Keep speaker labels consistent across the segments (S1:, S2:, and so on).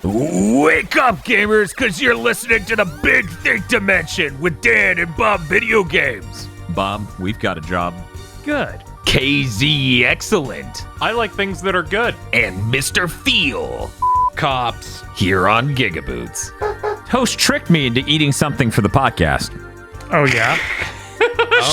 S1: Wake up, gamers, because you're listening to the Big Think Dimension with Dan and Bob Video Games. Bob, we've got a job.
S2: Good.
S1: KZ, excellent.
S3: I like things that are good.
S1: And Mr. Feel.
S4: Cops.
S1: Here on GigaBoots. Host tricked me into eating something for the podcast.
S2: Oh, yeah?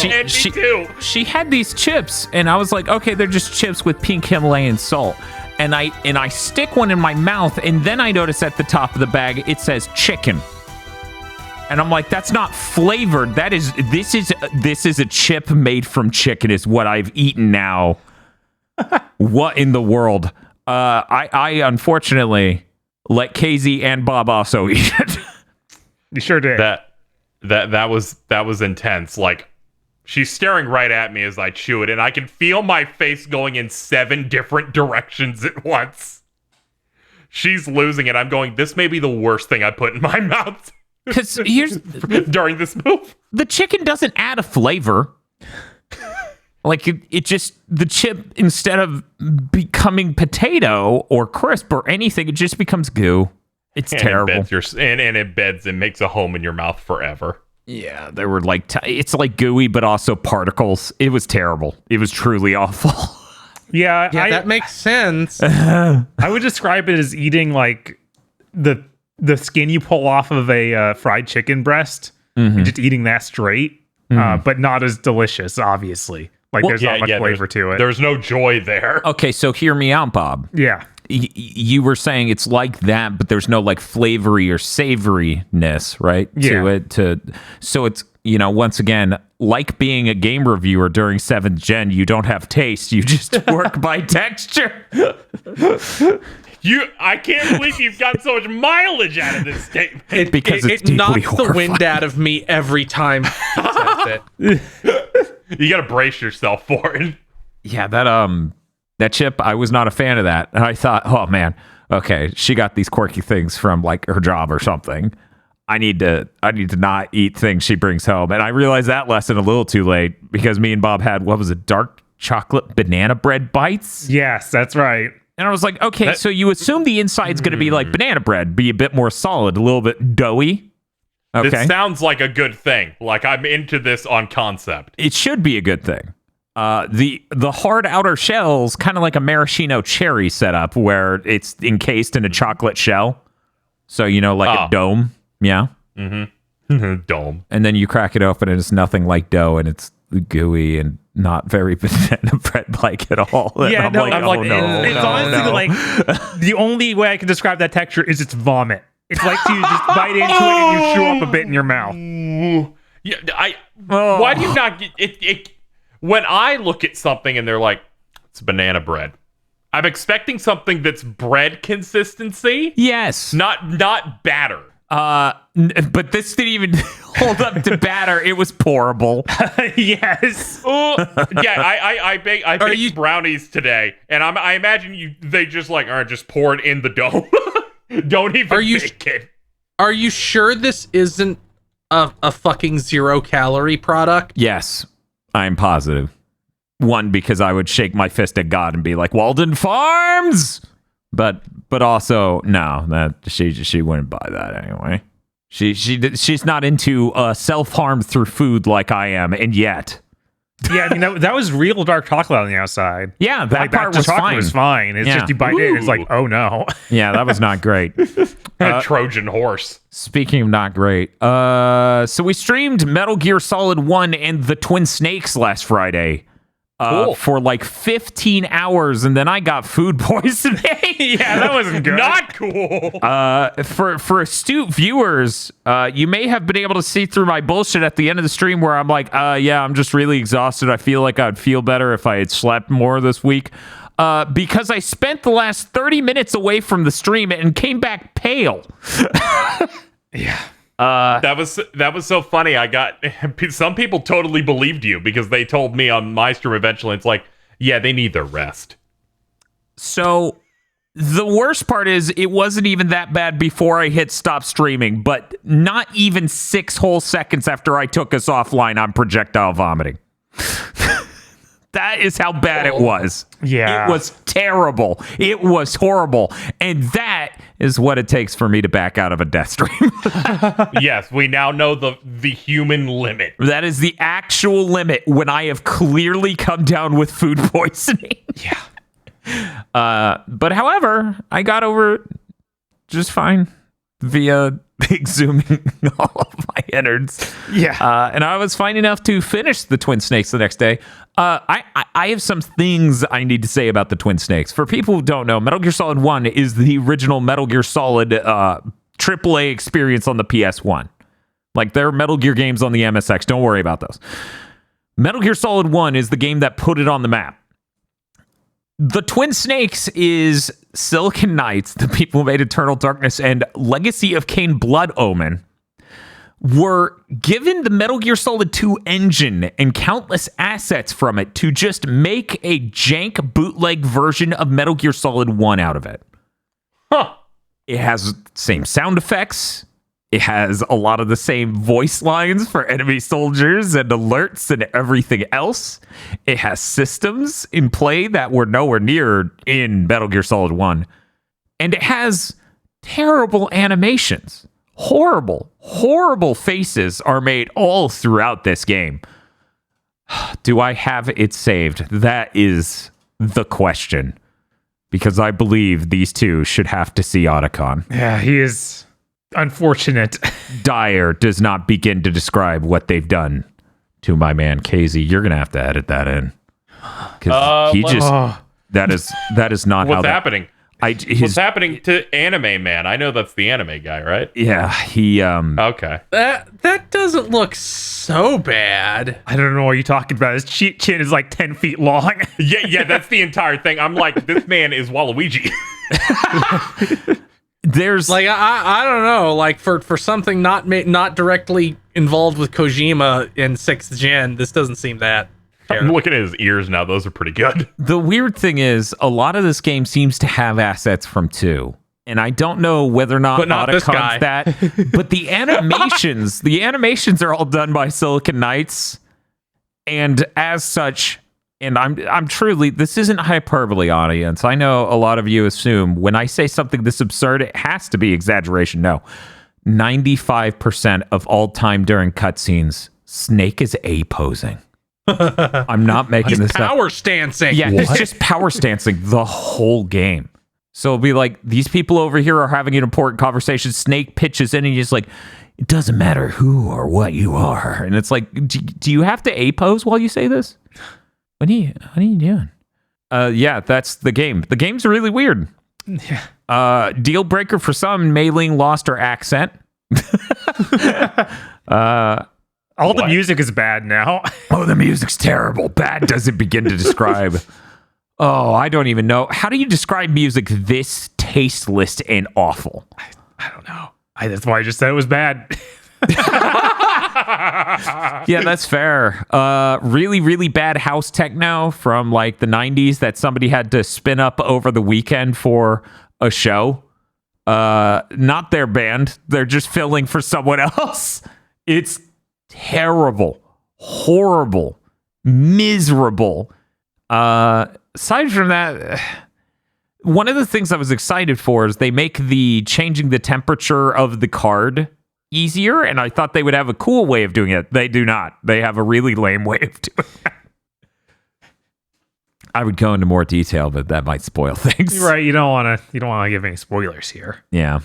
S3: And me too.
S1: She had these chips, and I was like, okay, they're just chips with pink Himalayan salt. And I stick one in my mouth, and then I notice at the top of the bag it says chicken. And I'm like, that's not flavored. This is a chip made from chicken is what I've eaten now. What in the world? I unfortunately let KZ and Bob also eat it.
S2: You sure did.
S3: That was intense. Like, she's staring right at me as I chew it, and I can feel my face going in 7 different directions at once. She's losing it. I'm going, this may be the worst thing I put in my mouth.
S1: Because here's
S3: during this move.
S1: The chicken doesn't add a flavor. Like it just, the chip, instead of becoming potato or crisp or anything, it just becomes goo. It's terrible.
S3: It beds and makes a home in your mouth forever.
S1: Yeah, they were like, it's like gooey, but also particles. It was terrible. It was truly awful.
S2: Yeah,
S4: that makes sense.
S2: I would describe it as eating like the skin you pull off of a fried chicken breast, and just eating that straight, but not as delicious, obviously. Like, there's not much flavor to it.
S3: There's no joy there.
S1: Okay, so hear me out, Bob.
S2: Yeah.
S1: You were saying it's like that, but there's no like flavory or savoriness, right?
S2: Yeah.
S1: So it's, once again, like being a game reviewer during 7th Gen, you don't have taste, you just work by texture.
S3: I can't believe you've got so much mileage out of this statement.
S4: It knocks the wind out of me every time he says it.
S3: You gotta brace yourself for it.
S1: Yeah, that chip, I was not a fan of that. And I thought, oh man, okay, she got these quirky things from like her job or something. I need to not eat things she brings home. And I realized that lesson a little too late because me and Bob had, what was it, dark chocolate banana bread bites?
S2: Yes, that's right.
S1: And I was like, okay, so you assume the inside's going to be like banana bread, be a bit more solid, a little bit doughy. Okay.
S3: This sounds like a good thing. Like, I'm into this on concept.
S1: It should be a good thing. The hard outer shell's kind of like a maraschino cherry setup where it's encased in a chocolate shell. So, like a dome. Yeah.
S3: Mm-hmm. Dome.
S1: And then you crack it open and it's nothing like dough and it's gooey and not very banana bread-like at all.
S2: Yeah,
S1: it's honestly
S2: like the only way I can describe that texture is it's vomit. It's like you just bite into it and you chew up a bit in your mouth.
S3: Yeah, why do you not get it? When I look at something and they're like, it's banana bread, I'm expecting something that's bread consistency.
S1: Yes.
S3: Not batter.
S1: But this didn't even hold up to batter. It was pourable.
S2: Yes.
S3: I baked brownies today, and I imagine they just like just pour it in the dough. Don't even bake it.
S4: Are you sure this isn't a fucking 0-calorie product?
S1: Yes, I'm positive. One, because I would shake my fist at God and be like, Walden Farms! But also, no, that she wouldn't buy that anyway. She's not into self-harm through food like I am, and yet.
S2: Yeah, I mean, that was real dark chocolate on the outside.
S1: Yeah, that part was
S2: chocolate
S1: fine.
S2: was fine. It's just you bite it, and it's like, oh no.
S1: Yeah, that was not great.
S3: Trojan horse.
S1: Speaking of not great, so we streamed Metal Gear Solid 1 and the Twin Snakes last Friday.
S3: Cool.
S1: For like 15 hours, and then I got food poisoning.
S2: Yeah, that wasn't good.
S3: Not cool.
S1: For astute viewers, you may have been able to see through my bullshit at the end of the stream where I'm like, yeah, I'm just really exhausted. I feel like I'd feel better if I had slept more this week. Because I spent the last 30 minutes away from the stream and came back pale.
S2: Yeah.
S3: That was so funny. Some people totally believed you because they told me on my stream eventually. It's like, yeah, they need their rest.
S1: So the worst part is it wasn't even that bad before I hit stop streaming, but not even 6 whole seconds after I took us offline, I'm projectile vomiting. That is how bad it was.
S2: Yeah.
S1: It was terrible. It was horrible. And that is what it takes for me to back out of a death stream.
S3: Yes, we now know the human limit.
S1: That is the actual limit when I have clearly come down with food poisoning.
S2: Yeah.
S1: But however, I got over it just fine via exhuming all of my innards.
S2: Yeah.
S1: And I was fine enough to finish the Twin Snakes the next day. I have some things I need to say about the Twin Snakes. For people who don't know, Metal Gear Solid 1 is the original Metal Gear Solid AAA experience on the PS1. Like, there are Metal Gear games on the MSX. Don't worry about those. Metal Gear Solid 1 is the game that put it on the map. The Twin Snakes is Silicon Knights, the people who made Eternal Darkness, and Legacy of Kain Blood Omen were given the Metal Gear Solid 2 engine and countless assets from it to just make a jank bootleg version of Metal Gear Solid 1 out of it.
S3: Huh.
S1: It has same sound effects. It has a lot of the same voice lines for enemy soldiers and alerts and everything else. It has systems in play that were nowhere near in Metal Gear Solid 1. And it has terrible animations. Horrible, horrible faces are made all throughout this game. Do I have it saved? That is the question. Because I believe these two should have to see Otacon.
S2: Yeah, he is unfortunate.
S1: Dyer does not begin to describe what they've done to my man KZ. You're gonna have to edit that in because that is not
S3: What's
S1: how
S3: happening. What's happening to Anime Man? I know that's the anime guy, right?
S1: Yeah, he
S3: Okay.
S4: That doesn't look so bad.
S2: I don't know what you're talking about. His chin is like 10 feet long.
S3: Yeah, that's the entire thing. I'm like, this man is Waluigi.
S1: there's
S4: Like I don't know. Like for something not directly involved with Kojima in 6th Gen, this doesn't seem that.
S3: I'm looking at his ears now. Those are pretty good.
S1: the weird thing is a lot of this game seems to have assets from 2. And I don't know whether or not
S4: But not this guy.
S1: Otacon's that. But the animations are all done by Silicon Knights. And as such, and I'm truly, this isn't hyperbole, audience. I know a lot of you assume when I say something this absurd, it has to be exaggeration. No. 95% of all time during cutscenes, Snake is A-posing. I'm not making this up.
S4: Power stancing.
S1: Yeah, he's just power stancing the whole game. So it'll be like, these people over here are having an important conversation. Snake pitches in and he's like, it doesn't matter who or what you are. And it's like, do you have to A-pose while you say this? What are you doing? Yeah, that's the game. The game's really weird.
S2: Yeah.
S1: Deal breaker for some, Mei Ling lost her accent.
S2: All the music is bad now.
S1: Oh, the music's terrible. Bad doesn't begin to describe. Oh, I don't even know. How do you describe music this tasteless and awful?
S2: I don't know. That's why I just said it was bad.
S1: Yeah, that's fair. Really, really bad house techno from like the 90s that somebody had to spin up over the weekend for a show. Not their band. They're just filling for someone else. It's terrible, horrible, miserable. Aside from that, one of the things I was excited for is they make the changing the temperature of the card easier, and I thought they would have a cool way of doing it. They do not. They have a really lame way of doing it. I would go into more detail, but that might spoil things.
S2: Right, you don't want to give any spoilers here.
S1: Yeah.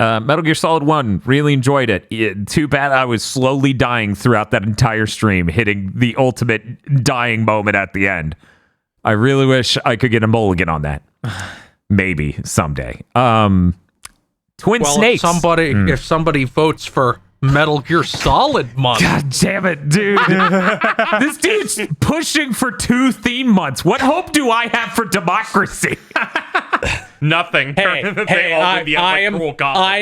S1: Metal Gear Solid 1, really enjoyed it. Too bad I was slowly dying throughout that entire stream, hitting the ultimate dying moment at the end. I really wish I could get a mulligan on that. Maybe someday. Twin Snakes.
S4: If somebody votes for Metal Gear Solid month.
S1: God damn it, dude. This dude's pushing for 2 theme months. What hope do I have for democracy?
S3: Nothing.
S4: I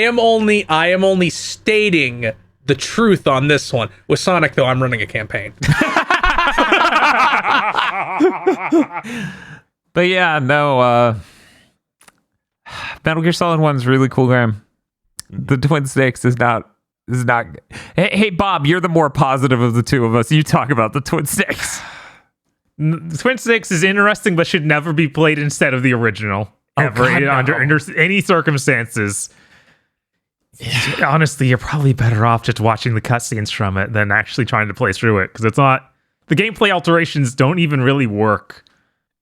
S4: am only stating the truth on this one. With Sonic, though, I'm running a campaign.
S1: But yeah, no, Metal Gear Solid 1 is really cool game. The Twin Snakes is not. Hey, Bob, you're the more positive of the two of us. You talk about the Twin Snakes.
S2: Twin Sticks is interesting, but should never be played instead of the original. Ever,
S1: God, no.
S2: under any circumstances. Honestly, you're probably better off just watching the cutscenes from it than actually trying to play through it, because it's not. The gameplay alterations don't even really work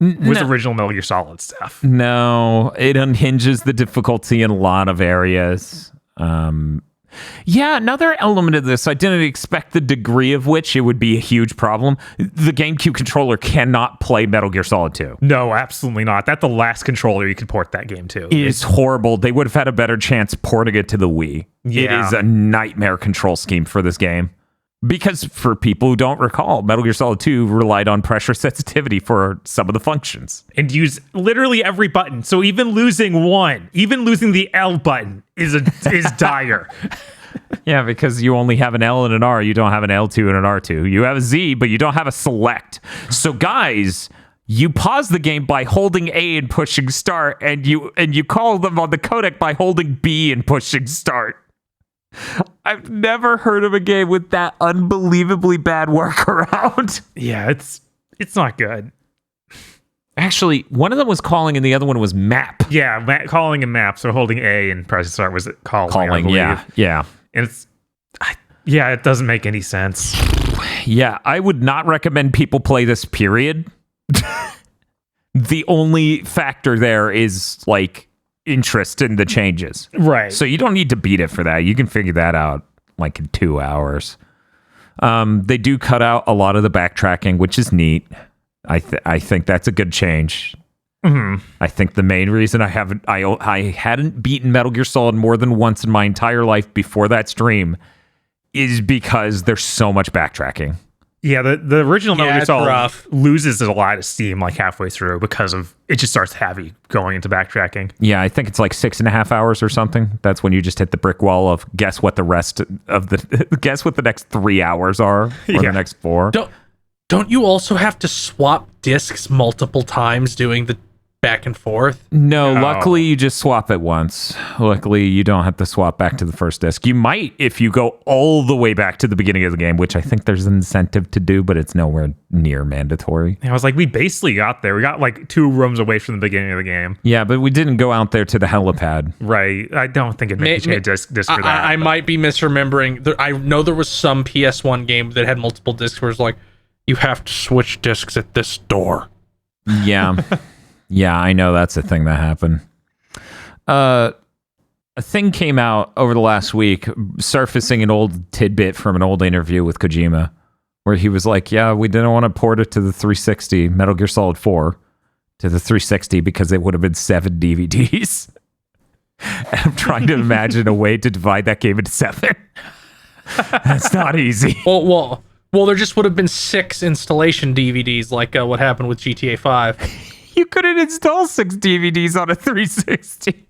S2: with original Metal Gear Solid stuff.
S1: No, it unhinges the difficulty in a lot of areas. Yeah, another element of this, I didn't expect the degree of which it would be a huge problem. The GameCube controller cannot play Metal Gear Solid 2.
S2: No, absolutely not. That's the last controller you could port that game to.
S1: It's horrible. They would have had a better chance porting it to the Wii.
S2: Yeah.
S1: It is a nightmare control scheme for this game. Because for people who don't recall, Metal Gear Solid 2 relied on pressure sensitivity for some of the functions.
S2: And use literally every button. So even losing one, even losing the L button is dire.
S1: Yeah, because you only have an L and an R. You don't have an L2 and an R2. You have a Z, but you don't have a select. So guys, you pause the game by holding A and pushing start, and you call them on the codec by holding B and pushing start. I've never heard of a game with that unbelievably bad workaround.
S2: Yeah, it's not good.
S1: Actually, one of them was calling and the other one was map.
S2: Yeah, calling and map. So holding A and pressing start was calling. I believe.
S1: Yeah.
S2: And it doesn't make any sense.
S1: Yeah, I would not recommend people play this, period. The only factor there is like interest in the changes.
S2: Right.
S1: So you don't need to beat it for that. You can figure that out like in 2 hours. They do cut out a lot of the backtracking, which is neat. I think that's a good change.
S2: Mm-hmm.
S1: I think the main reason I hadn't beaten Metal Gear Solid more than once in my entire life before that stream is because there's so much backtracking.
S2: Yeah, the original Metal Gear Solid
S4: rough.
S2: loses a lot of steam like halfway through because of it just starts heavy going into backtracking.
S1: Yeah, I think it's like 6.5 hours or something. That's when you just hit the brick wall of guess what the next 3 hours are, or the next 4.
S4: Don't you also have to swap discs multiple times doing the back and forth?
S1: No, luckily you just swap it once. Luckily you don't have to swap back to the first disc. You might if you go all the way back to the beginning of the game, which I think there's an incentive to do, but it's nowhere near mandatory.
S2: I was like, we basically got there. We got like 2 rooms away from the beginning of the game.
S1: Yeah, but we didn't go out there to the helipad.
S2: Right. I don't think it made a disc for that.
S4: I might be misremembering. I know there was some PS1 game that had multiple discs where it's like, you have to switch discs at this door.
S1: Yeah. Yeah, I know that's a thing that happened. A thing came out over the last week, surfacing an old tidbit from an old interview with Kojima, where he was like, yeah, we didn't want to port it to the 360, Metal Gear Solid 4, to the 360 because it would have been 7 DVDs. And I'm trying to imagine a way to divide that game into 7. That's not easy.
S4: Well, there just would have been 6 installation DVDs, like what happened with GTA 5.
S1: You couldn't install 6 DVDs on a 360.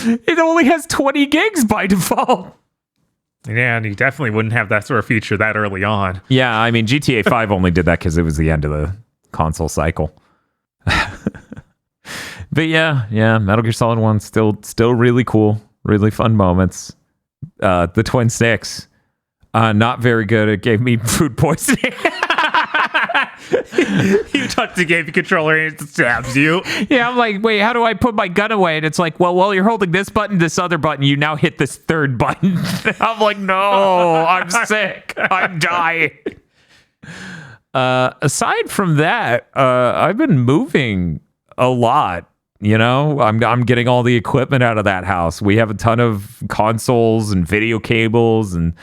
S1: It only has 20 gigs by default.
S2: Yeah, and you definitely wouldn't have that sort of feature that early on.
S1: Yeah, I mean, GTA 5 only did that because it was the end of the console cycle. But yeah, Metal Gear Solid 1 still really cool, really fun moments. The Twin Sticks, not very good. It gave me food poisoning.
S2: You touch the game controller and it stabs you.
S1: Yeah, I'm like, wait, how do I put my gun away? And it's like, well, while you're holding this button, this other button, you now hit this third button. I'm like, no, I'm sick. I'm dying. Aside from that, I've been moving a lot. You know, I'm getting all the equipment out of that house. We have a ton of consoles and video cables and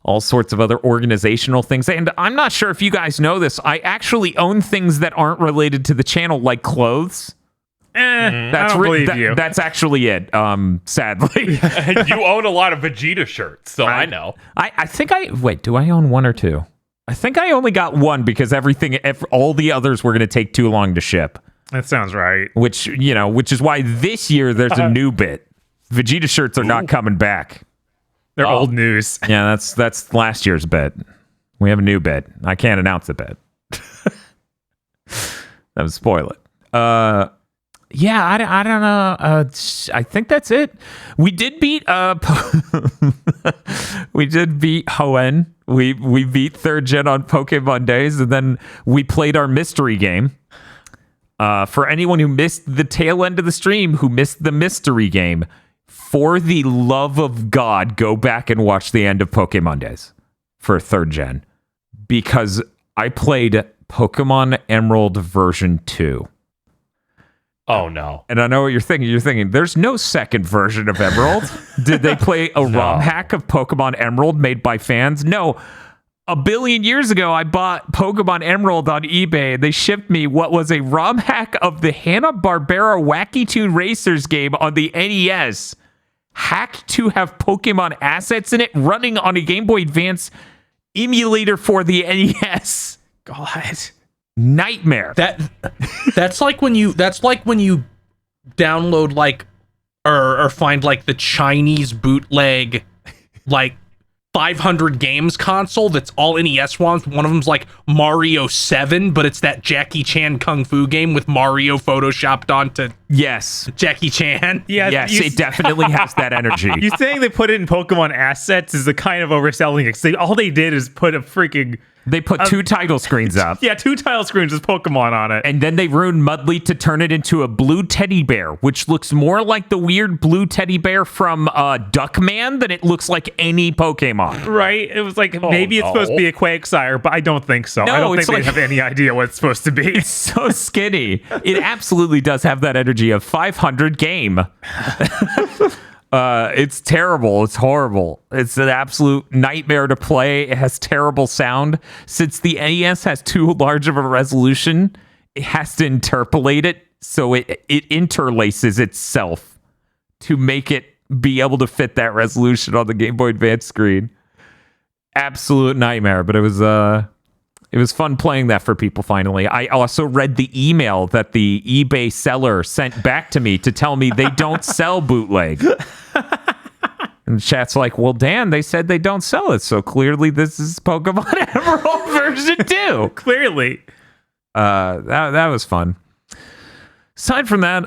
S1: all sorts of other organizational things. And I'm not sure if you guys know this. I actually own things that aren't related to the channel, like clothes.
S2: I don't believe you.
S1: That's actually it, sadly.
S3: You own a lot of Vegeta shirts, so I know.
S1: I think wait, do I own 1 or 2? I think I only got 1 because all the others were going to take too long to ship.
S2: That sounds right.
S1: Which is why this year there's a new bit. Vegeta shirts are not coming back.
S2: They're old news.
S1: Yeah, that's last year's bit. We have a new bit. I can't announce the bit. That would spoil it. Yeah, I don't know. I think that's it. We did beat Hoenn, We beat 3rd gen on Pokemon Days, and then we played our mystery game. For anyone who missed the tail end of the stream, who missed the mystery game, for the love of God, go back and watch the end of Pokemon Days for 3rd gen. Because I played Pokemon Emerald version 2.
S3: Oh, no.
S1: And I know what you're thinking. You're thinking, there's no second version of Emerald. Did they play a ROM hack of Pokemon Emerald made by fans? No. A billion years ago, I bought Pokemon Emerald on eBay, and they shipped me what was a ROM hack of the Hanna-Barbera Wacky Toon Racers game on the NES. Hacked to have Pokemon assets in it, running on a Game Boy Advance emulator for the NES.
S2: God.
S1: Nightmare.
S4: That's like when you download like or find like the Chinese bootleg like 500 games console that's all NES ones. One of them's like Mario 7, but it's that Jackie Chan Kung Fu game with Mario photoshopped onto Jackie Chan.
S2: Yeah,
S1: yes, it definitely has that energy.
S2: You saying they put it in Pokemon assets is the kind of overselling it. All they did is put a freaking...
S1: They put 2 title screens up.
S2: Yeah, 2 title screens with Pokemon on it.
S1: And then they ruined Mudley to turn it into a blue teddy bear, which looks more like the weird blue teddy bear from Duckman than it looks like any Pokemon.
S2: Right? It was like, maybe it's supposed to be a Quagsire, but I don't think so.
S1: No,
S2: I don't think they have any idea what it's supposed to be.
S1: It's so skinny. It absolutely does have that energy of 500 game. It's terrible. It's horrible. It's an absolute nightmare to play. It has terrible sound. Since the NES has too large of a resolution, it has to interpolate it, so it interlaces itself to make it be able to fit that resolution on the Game Boy Advance screen. Absolute nightmare, but it was fun playing that for people finally. I also read the email that the eBay seller sent back to me to tell me they don't sell bootleg. And the chat's like, well, Dan, they said they don't sell it, so clearly this is Pokemon Emerald version 2.
S2: Clearly.
S1: That was fun. Aside from that,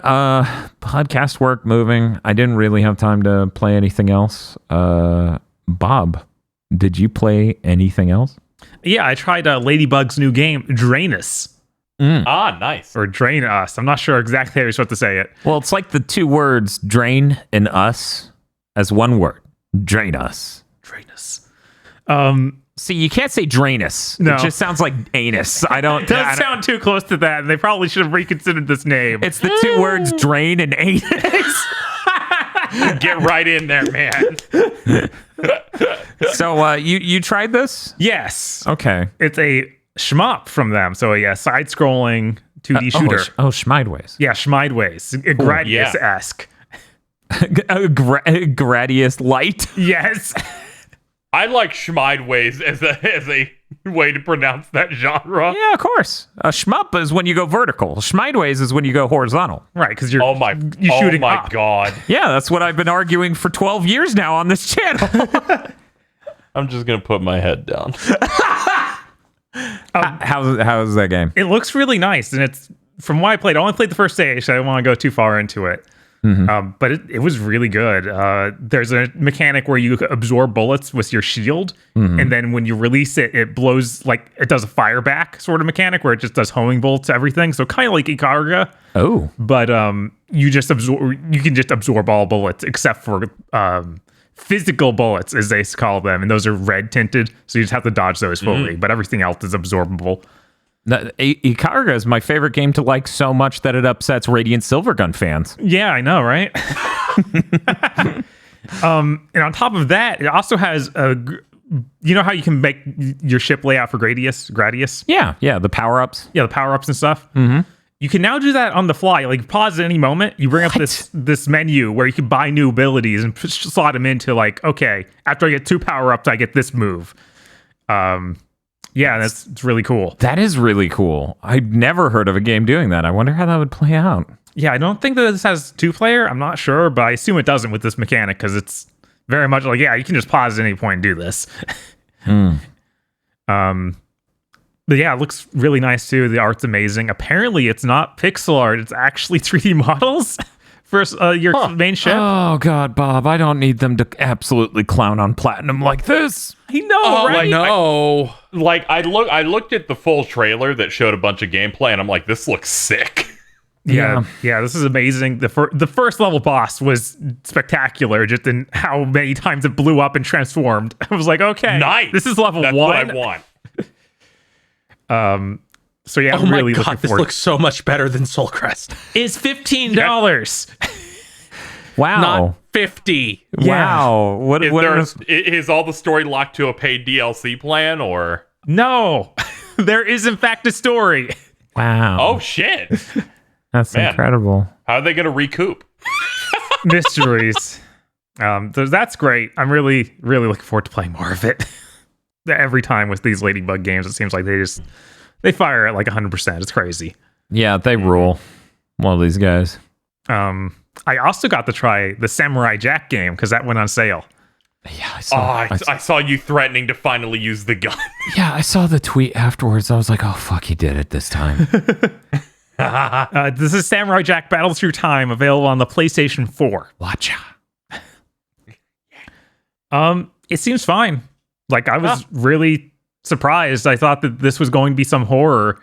S1: podcast work moving. I didn't really have time to play anything else. Bob, did you play anything else?
S2: Yeah, I tried Ladybug's new game, Drainus.
S3: Ah, nice.
S2: Or Drain Us. I'm not sure exactly how you're supposed to say it.
S1: Well, it's like the 2 words, drain and us, as one word. Drain us.
S2: Drainus.
S1: See, you can't say drainus.
S2: No.
S1: It just sounds like anus. I don't...
S2: It does sound too close to that, and they probably should have reconsidered this name.
S1: It's the 2 words, drain and anus.
S3: Get right in there, man.
S1: So, you tried this?
S2: Yes.
S1: Okay.
S2: It's a shmup from them. So, yeah, side-scrolling 2D shooter.
S1: Schmideways.
S2: Yeah, Schmideways. Gradius-esque.
S1: Gradius light.
S2: Yes.
S3: I like Schmideways as a way to pronounce that genre.
S1: Yeah, of course. A shmup is when you go vertical. Schmideways is when you go horizontal.
S2: Right, because you're
S3: Oh
S2: shooting
S3: my
S2: up.
S3: God.
S1: Yeah, that's what I've been arguing for 12 years now on this channel.
S3: I'm just going to put my head down.
S1: How's that game?
S2: It looks really nice, and it's from what I played. I only played the first stage, so I don't want to go too far into it. But it was really good. There's a mechanic where you absorb bullets with your shield, and then when you release it, it blows, like, it does a fire back sort of mechanic where it just does homing bolts to everything. So kind of like Ikaruga.
S1: Oh.
S2: But you can just absorb all bullets except for physical bullets, as they call them, and those are red tinted, so you just have to dodge those fully. But everything else is absorbable.
S1: Ikaruga is my favorite game to like so much that it upsets Radiant Silvergun fans.
S2: Yeah, I know, right? And on top of that, it also has you know how you can make your ship layout for Gradius?
S1: Yeah, the power-ups.
S2: Yeah, the power-ups and stuff. You can now do that on the fly. Like, pause at any moment. You bring up this menu where you can buy new abilities and slot them into, like, okay, after I get 2 power-ups, I get this move. Yeah, it's really cool.
S1: That is really cool. I've never heard of a game doing that. I wonder how that would play out.
S2: Yeah, I don't think that this has 2-player. I'm not sure, but I assume it doesn't with this mechanic because it's very much like, yeah, you can just pause at any point and do this. But yeah, it looks really nice too. The art's amazing. Apparently, it's not pixel art. It's actually 3D models your main ship.
S1: Oh God, Bob, I don't need them to absolutely clown on Platinum like this.
S2: I know, right?
S4: No.
S3: I looked at the full trailer that showed a bunch of gameplay, and I'm like, this looks sick.
S2: Yeah, this is amazing. The first level boss was spectacular, just in how many times it blew up and transformed. I was like, okay,
S3: Nice.
S2: This is level
S3: That's
S2: 1.
S3: what I want.
S2: So yeah,
S4: Oh
S2: I'm
S4: my
S2: really
S4: god,
S2: looking
S4: this
S2: forward.
S4: looks so much better than Soulcrest.
S2: Is $15.
S1: Wow.
S4: Not 50.
S1: Wow. What?
S3: Is all the story locked to a paid DLC plan, or?
S2: No, there is in fact a story.
S1: Wow.
S3: Oh shit!
S1: That's
S3: Man.
S1: incredible.
S3: How are they going to recoup?
S2: Mysteries. That's great. I'm really, really looking forward to playing more of it. Every time with these Ladybug games, it seems like they fire at like 100%. It's crazy.
S1: Yeah, they rule. One of these guys.
S2: I also got to try the Samurai Jack game because that went on sale.
S1: Yeah, I
S3: Oh,
S1: saw.
S3: I saw you threatening to finally use the gun.
S1: Yeah, I saw the tweet afterwards. I was like, oh fuck, he did it this time.
S2: This is Samurai Jack Battle Through Time, available on the PlayStation 4.
S1: Watcha.
S2: It seems fine. Like, I was really surprised. I thought that this was going to be some horror.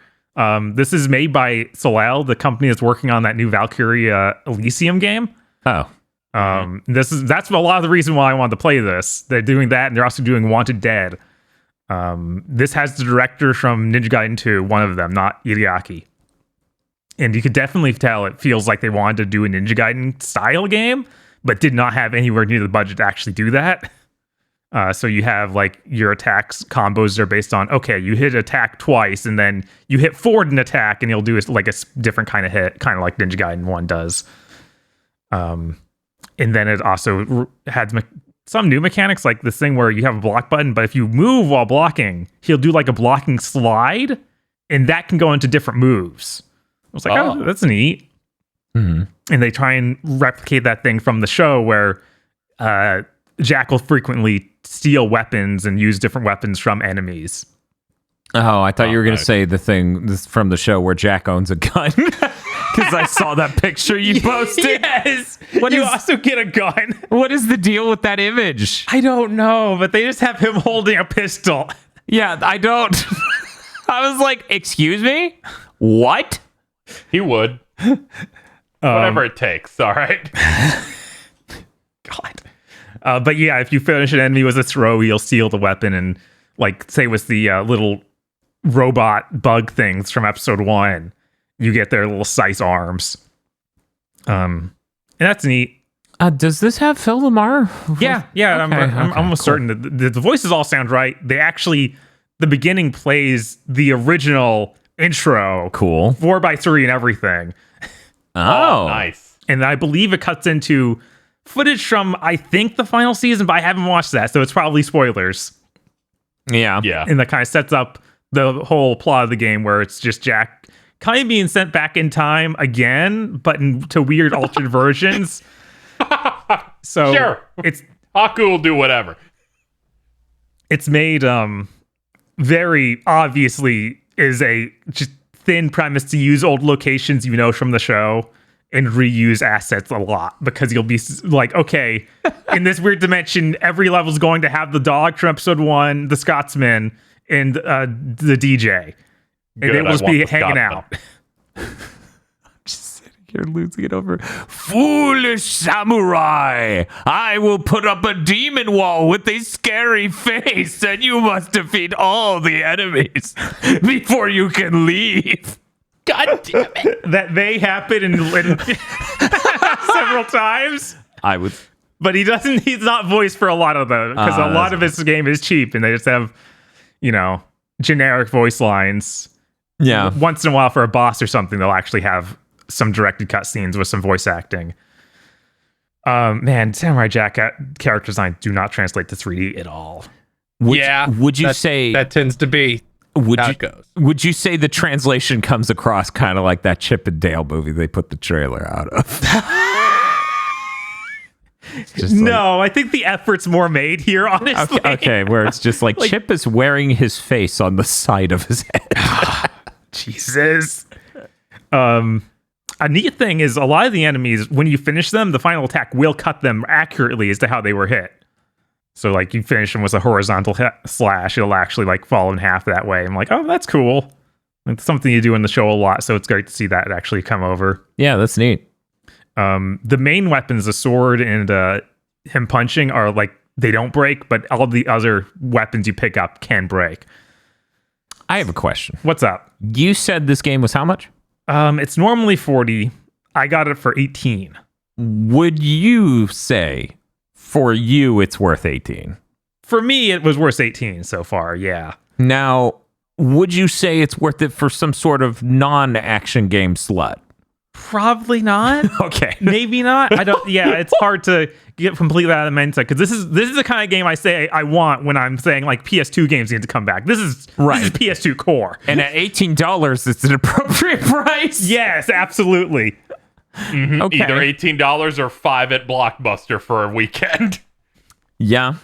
S2: This is made by Soleil, the company that's working on that new Valkyrie Elysium game.
S1: Oh.
S2: That's a lot of the reason why I wanted to play this. They're doing that, and they're also doing Wanted Dead. This has the director from Ninja Gaiden 2, one of them, not Hideaki. And you could definitely tell it feels like they wanted to do a Ninja Gaiden style game, but did not have anywhere near the budget to actually do that. So you have like your attacks combos are based on, okay, you hit attack twice and then you hit forward an attack and you'll do like a different kind of hit, kind of like Ninja Gaiden 1 does. And then it also had some new mechanics, like this thing where you have a block button, but if you move while blocking, he'll do like a blocking slide and that can go into different moves. I was like, oh that's neat.
S1: Mm-hmm.
S2: And they try and replicate that thing from the show where Jack will frequently steal weapons and use different weapons from enemies.
S1: Oh, I thought you were going to
S3: nice.
S1: say this from the show where Jack owns a gun. Because I saw that picture you posted.
S2: Yes!
S1: What
S2: You
S1: is-
S2: also get a gun.
S1: What is the deal with that image?
S2: I don't know, but they just have him holding a pistol.
S1: Yeah, I don't. I was like, excuse me? What?
S3: He would. Whatever it takes. All right.
S2: God. But yeah, if you finish an enemy with a throw, you'll steal the weapon and, like, say with the little robot bug things from episode 1, you get their little size arms. And that's neat.
S1: Does this have Phil Lamar?
S2: Yeah. I'm almost certain that the voices all sound right. They actually, the beginning plays the original intro.
S1: Cool.
S2: 4x3 and everything.
S1: Oh,
S3: Nice.
S2: And I believe it cuts into footage from, I think, the final season, but I haven't watched that, so it's probably spoilers.
S1: Yeah.
S3: Yeah.
S2: And that kind of sets up the whole plot of the game where it's just Jack kind of being sent back in time again, but to weird alternate versions. So
S3: Sure.
S2: it's
S3: Haku will do whatever.
S2: it's made very obviously is a just thin premise to use old locations you know from the show and reuse assets a lot, because you'll be like, okay, in this weird dimension, every level's going to have the dog from episode 1, the Scotsman, and the DJ. And
S3: Good,
S2: they will
S3: I
S2: just
S3: want
S2: be
S3: the
S2: hanging
S3: Scotsman.
S2: out.
S1: Just sitting here losing it over. Foolish samurai! I will put up a demon wall with a scary face, and you must defeat all the enemies before you can leave. God damn it!
S2: That may happen in several times.
S1: I would.
S2: But he's not voiced for a lot of them, because a lot of his game is cheap and they just have, generic voice lines.
S1: Yeah.
S2: Once in a while for a boss or something, they'll actually have some directed cutscenes with some voice acting. Man, Samurai Jack character design do not translate to 3D at all.
S1: Would you say
S4: that tends to be how it goes?
S1: Would you say the translation comes across kind of like that Chip and Dale movie they put the trailer out of?
S2: No, I think the effort's more made here, honestly.
S1: Okay, where it's just like Chip is wearing his face on the side of his head.
S2: Jesus. a neat thing is a lot of the enemies, when you finish them, the final attack will cut them accurately as to how they were hit. So like you finish them with a horizontal slash, it'll actually like fall in half that way. I'm like, oh, that's cool. It's something you do in the show a lot, so it's great to see that actually come over.
S1: Yeah, that's neat.
S2: The main weapons, the sword and him punching, are like, they don't break, but all of the other weapons you pick up can break.
S1: I have a question.
S2: What's up?
S1: You said this game was how much?
S2: It's normally 40. I got it for 18.
S1: Would you say for you it's worth 18?
S2: For me, it was worth 18 so far, yeah.
S1: Now, would you say it's worth it for some sort of non-action game slut?
S2: Probably not.
S1: Okay.
S2: Maybe not. I don't. Yeah, it's hard to get completely out of the mindset because this is the kind of game I say I want when I'm saying like PS2 games need to come back. This is PS2 core,
S1: and at $18, it's an appropriate price.
S2: Yes, absolutely.
S3: Mm-hmm.
S1: Okay.
S3: Either $18 or $5 at Blockbuster for a weekend.
S1: Yeah.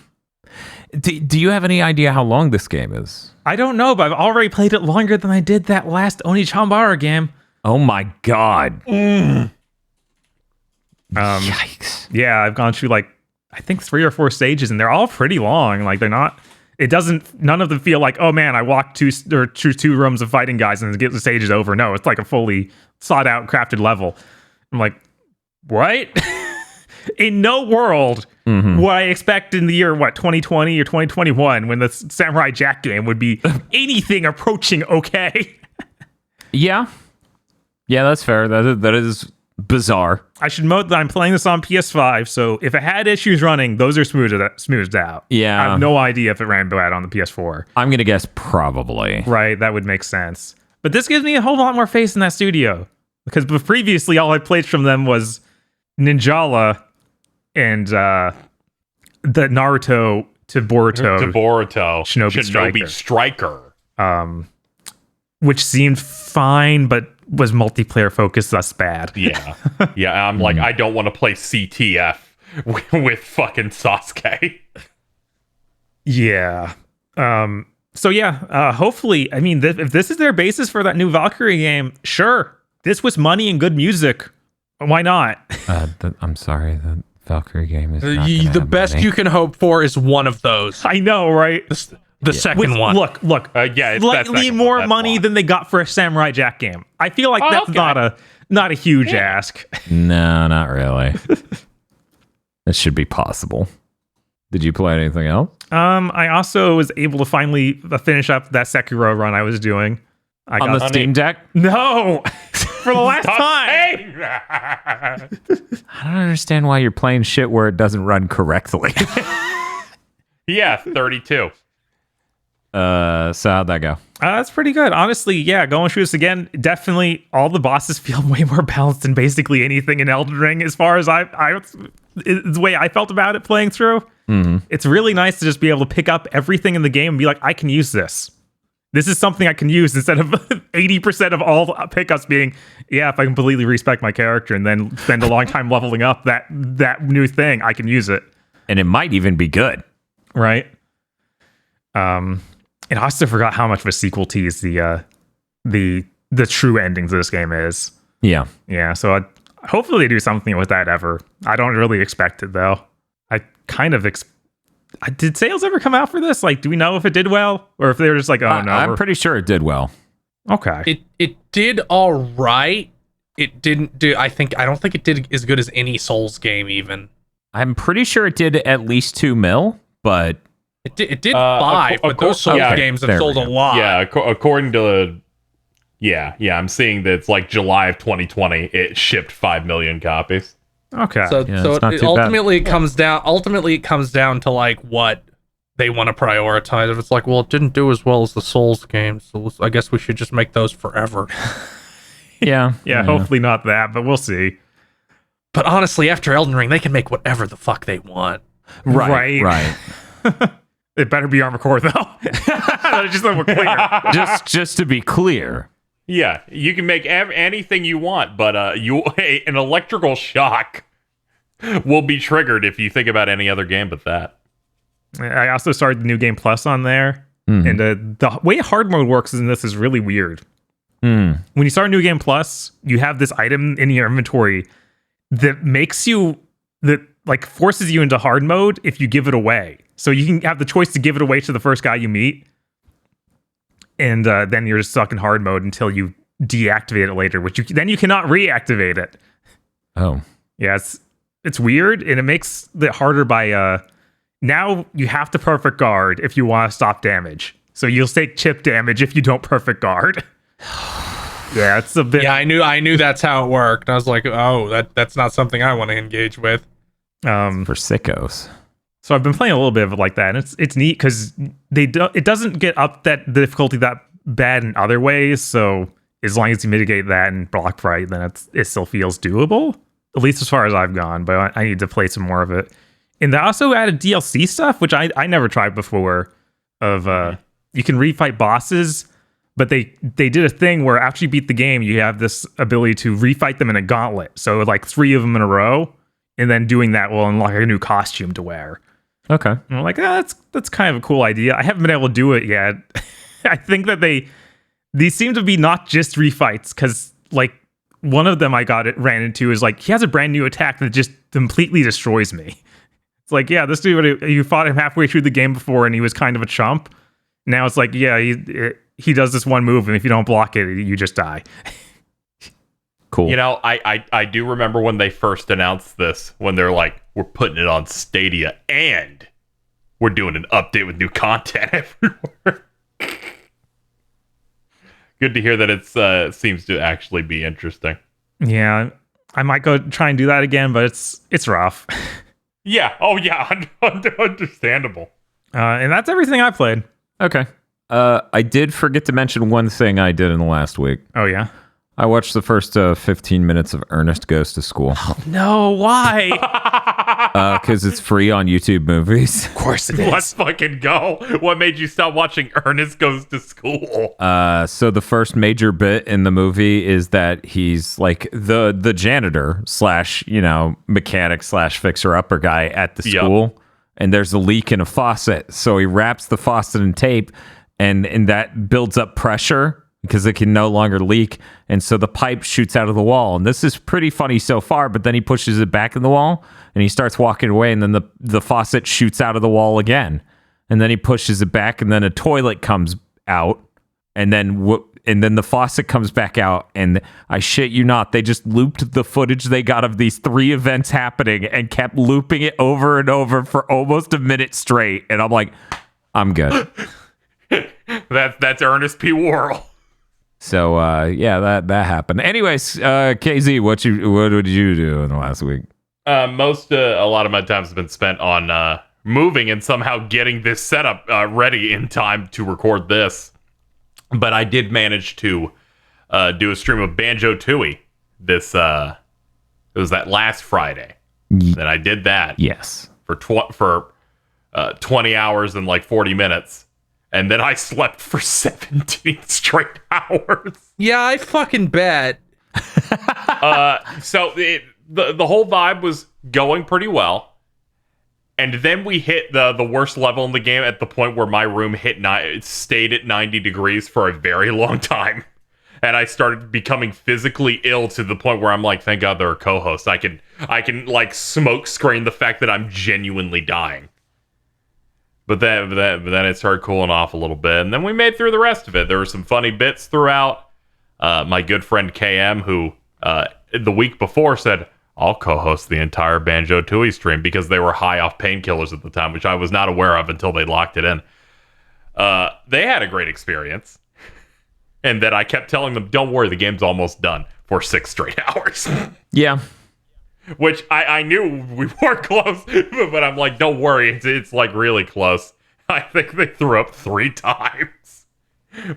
S1: Do you have any idea how long this game is?
S2: I don't know, but I've already played it longer than I did that last Onichanbara game.
S1: Oh my god.
S2: Yikes.
S1: Yeah,
S2: I've gone through like I think 3 or 4 stages and they're all pretty long. Like they're not none of them feel like, oh man, I walked through 2 rooms of fighting guys and get the stage is over. No, it's like a fully thought out, crafted level. I'm like, what? In no world what I expect in the year 2020 or 2021 when the Samurai Jack game would be anything approaching okay.
S1: Yeah. Yeah, that's fair. That is bizarre.
S2: I should note that I'm playing this on PS5, so if it had issues running, those are smoothed out.
S1: Yeah.
S2: I have no idea if it ran bad on the PS4.
S1: I'm going to guess probably.
S2: Right, that would make sense. But this gives me a whole lot more faith in that studio. Because previously, all I played from them was Ninjala and the Naruto to Boruto.
S3: Shinobi Striker.
S2: Which seemed fine, but was multiplayer focused, thus bad.
S3: Yeah. Yeah, I'm like, I don't want to play CTF with fucking Sasuke.
S2: Yeah. So yeah, hopefully, I mean, if this is their basis for that new Valkyrie game, sure. This was money and good music. Why not?
S1: I'm sorry, the Valkyrie game is not
S4: the best
S1: money.
S4: you can hope for is one of those.
S2: I know, right?
S4: The second one.
S2: Look.
S3: Yeah, it's that
S2: slightly
S3: second
S2: more
S3: one, that's
S2: money
S3: fine.
S2: than they got for a Samurai Jack game. I feel like that's
S3: okay.
S2: not a huge ask.
S1: No, not really. It should be possible. Did you play anything else?
S2: I also was able to finally finish up that Sekiro run I was doing.
S1: On the Steam Deck?
S2: No, for the last time.
S1: I don't understand why you're playing shit where it doesn't run correctly.
S3: Yeah, 32.
S1: So how'd that go?
S2: That's pretty good. Honestly, yeah, going through this again, definitely all the bosses feel way more balanced than basically anything in Elden Ring as far as the way I felt about it playing through.
S1: Mm-hmm.
S2: It's really nice to just be able to pick up everything in the game and be like, I can use this. This is something I can use instead of 80% of all pickups being, yeah, if I completely respect my character and then spend a long time leveling up that new thing, I can use it.
S1: And it might even be good.
S2: Right. And I also forgot how much of a sequel tease the true endings of this game is.
S1: Yeah.
S2: Yeah. So hopefully they do something with that ever. I don't really expect it though. I kind of did sales ever come out for this? Like, do we know if it did well or if they were just like, oh no?
S1: I'm pretty sure it did well.
S2: Okay.
S4: It did all right. It didn't do. I don't think it did as good as any Souls game even.
S1: I'm pretty sure it did at least 2 mil, but
S4: it did 5. But those Souls games have sold a lot.
S3: Yeah, according to I'm seeing that it's like July of 2020. It shipped 5 million copies.
S2: Okay.
S4: So
S1: it's not too
S4: ultimately it comes down to like what they want to prioritize. If it's like, well, it didn't do as well as the Souls games, so I guess we should just make those forever.
S1: yeah.
S2: Hopefully not that, but we'll see.
S4: But honestly, after Elden Ring, they can make whatever the fuck they want.
S1: Right.
S2: It better be Armored Core though. Just so we're clear.
S1: just to be clear.
S3: Yeah, you can make anything you want, but an electrical shock will be triggered if you think about any other game but that.
S2: I also started the New Game Plus on there, and the way hard mode works in this is really weird. When you start New Game Plus, you have this item in your inventory that forces you into hard mode if you give it away. So you can have the choice to give it away to the first guy you meet, and then you're just stuck in hard mode until you deactivate it later, then you cannot reactivate it.
S1: Oh.
S2: Yeah, it's weird, and it makes it harder by now you have to perfect guard if you want to stop damage. So you'll take chip damage if you don't perfect guard. Yeah, it's a bit.
S4: Yeah, I knew that's how it worked. I was like, oh, that's not something I want to engage with.
S1: For sickos.
S2: So I've been playing a little bit of it like that, and it's neat because it doesn't get up the difficulty that bad in other ways. So as long as you mitigate that and block right, then it still feels doable. At least as far as I've gone, but I need to play some more of it. And they also added DLC stuff, which I never tried before. You can refight bosses, but they did a thing where after you beat the game, you have this ability to refight them in a gauntlet. So like 3 of them in a row, and then doing that will unlock a new costume to wear.
S1: Okay.
S2: And I'm like, that's kind of a cool idea. I haven't been able to do it yet. I think that these seem to be not just refights, because like one of them ran into is like, he has a brand new attack that just completely destroys me. It's like, yeah, this dude, you fought him halfway through the game before and he was kind of a chump. Now it's like, yeah, he does this one move, and if you don't block it, you just die.
S1: Cool.
S3: You know, I do remember when they first announced this, when they're like, we're putting it on Stadia and we're doing an update with new content everywhere. Good to hear that it seems to actually be interesting.
S2: Yeah, I might go try and do that again, but it's rough.
S3: Yeah. Oh, yeah. Understandable.
S2: And that's everything I played.
S1: Okay. I did forget to mention one thing I did in the last week.
S2: Oh, yeah?
S1: I watched the first 15 minutes of Ernest Goes to School.
S2: No, why?
S1: Because it's free on YouTube Movies.
S2: Of course it is.
S3: Let's fucking go. What made you stop watching Ernest Goes to School?
S1: So the first major bit in the movie is that he's like the janitor / mechanic / fixer-upper guy at the school. And there's a leak in a faucet. So he wraps the faucet in tape, and that builds up pressure because it can no longer leak. And so the pipe shoots out of the wall. And this is pretty funny so far, but then he pushes it back in the wall and he starts walking away, and then the faucet shoots out of the wall again. And then he pushes it back, and then a toilet comes out, and then the faucet comes back out. And I shit you not, they just looped the footage they got of these 3 events happening and kept looping it over and over for almost a minute straight. And I'm like, I'm good.
S3: That's Ernest P. Worrell.
S1: So yeah, that happened. Anyways, KZ, what did you do in the last week?
S3: A lot of my time has been spent on moving and somehow getting this setup ready in time to record this. But I did manage to do a stream of Banjo-Tooie. It was that last Friday that I did that.
S1: Yes,
S3: for 20 hours and like 40 minutes. And then I slept for 17 straight hours.
S4: Yeah, I fucking bet.
S3: So the whole vibe was going pretty well. And then we hit the worst level in the game at the point where my room stayed at 90 degrees for a very long time. And I started becoming physically ill to the point where I'm like, thank God there are co-hosts. I can like smoke screen the fact that I'm genuinely dying. But then it started cooling off a little bit, and then we made through the rest of it. There were some funny bits throughout. My good friend KM, who the week before said, I'll co-host the entire Banjo-Tooie stream, because they were high off painkillers at the time, which I was not aware of until they locked it in. They had a great experience. And then I kept telling them, don't worry, the game's almost done, for 6 straight hours.
S1: yeah.
S3: Which I knew we weren't close, but I'm like, don't worry, it's like really close. I think they threw up 3 times,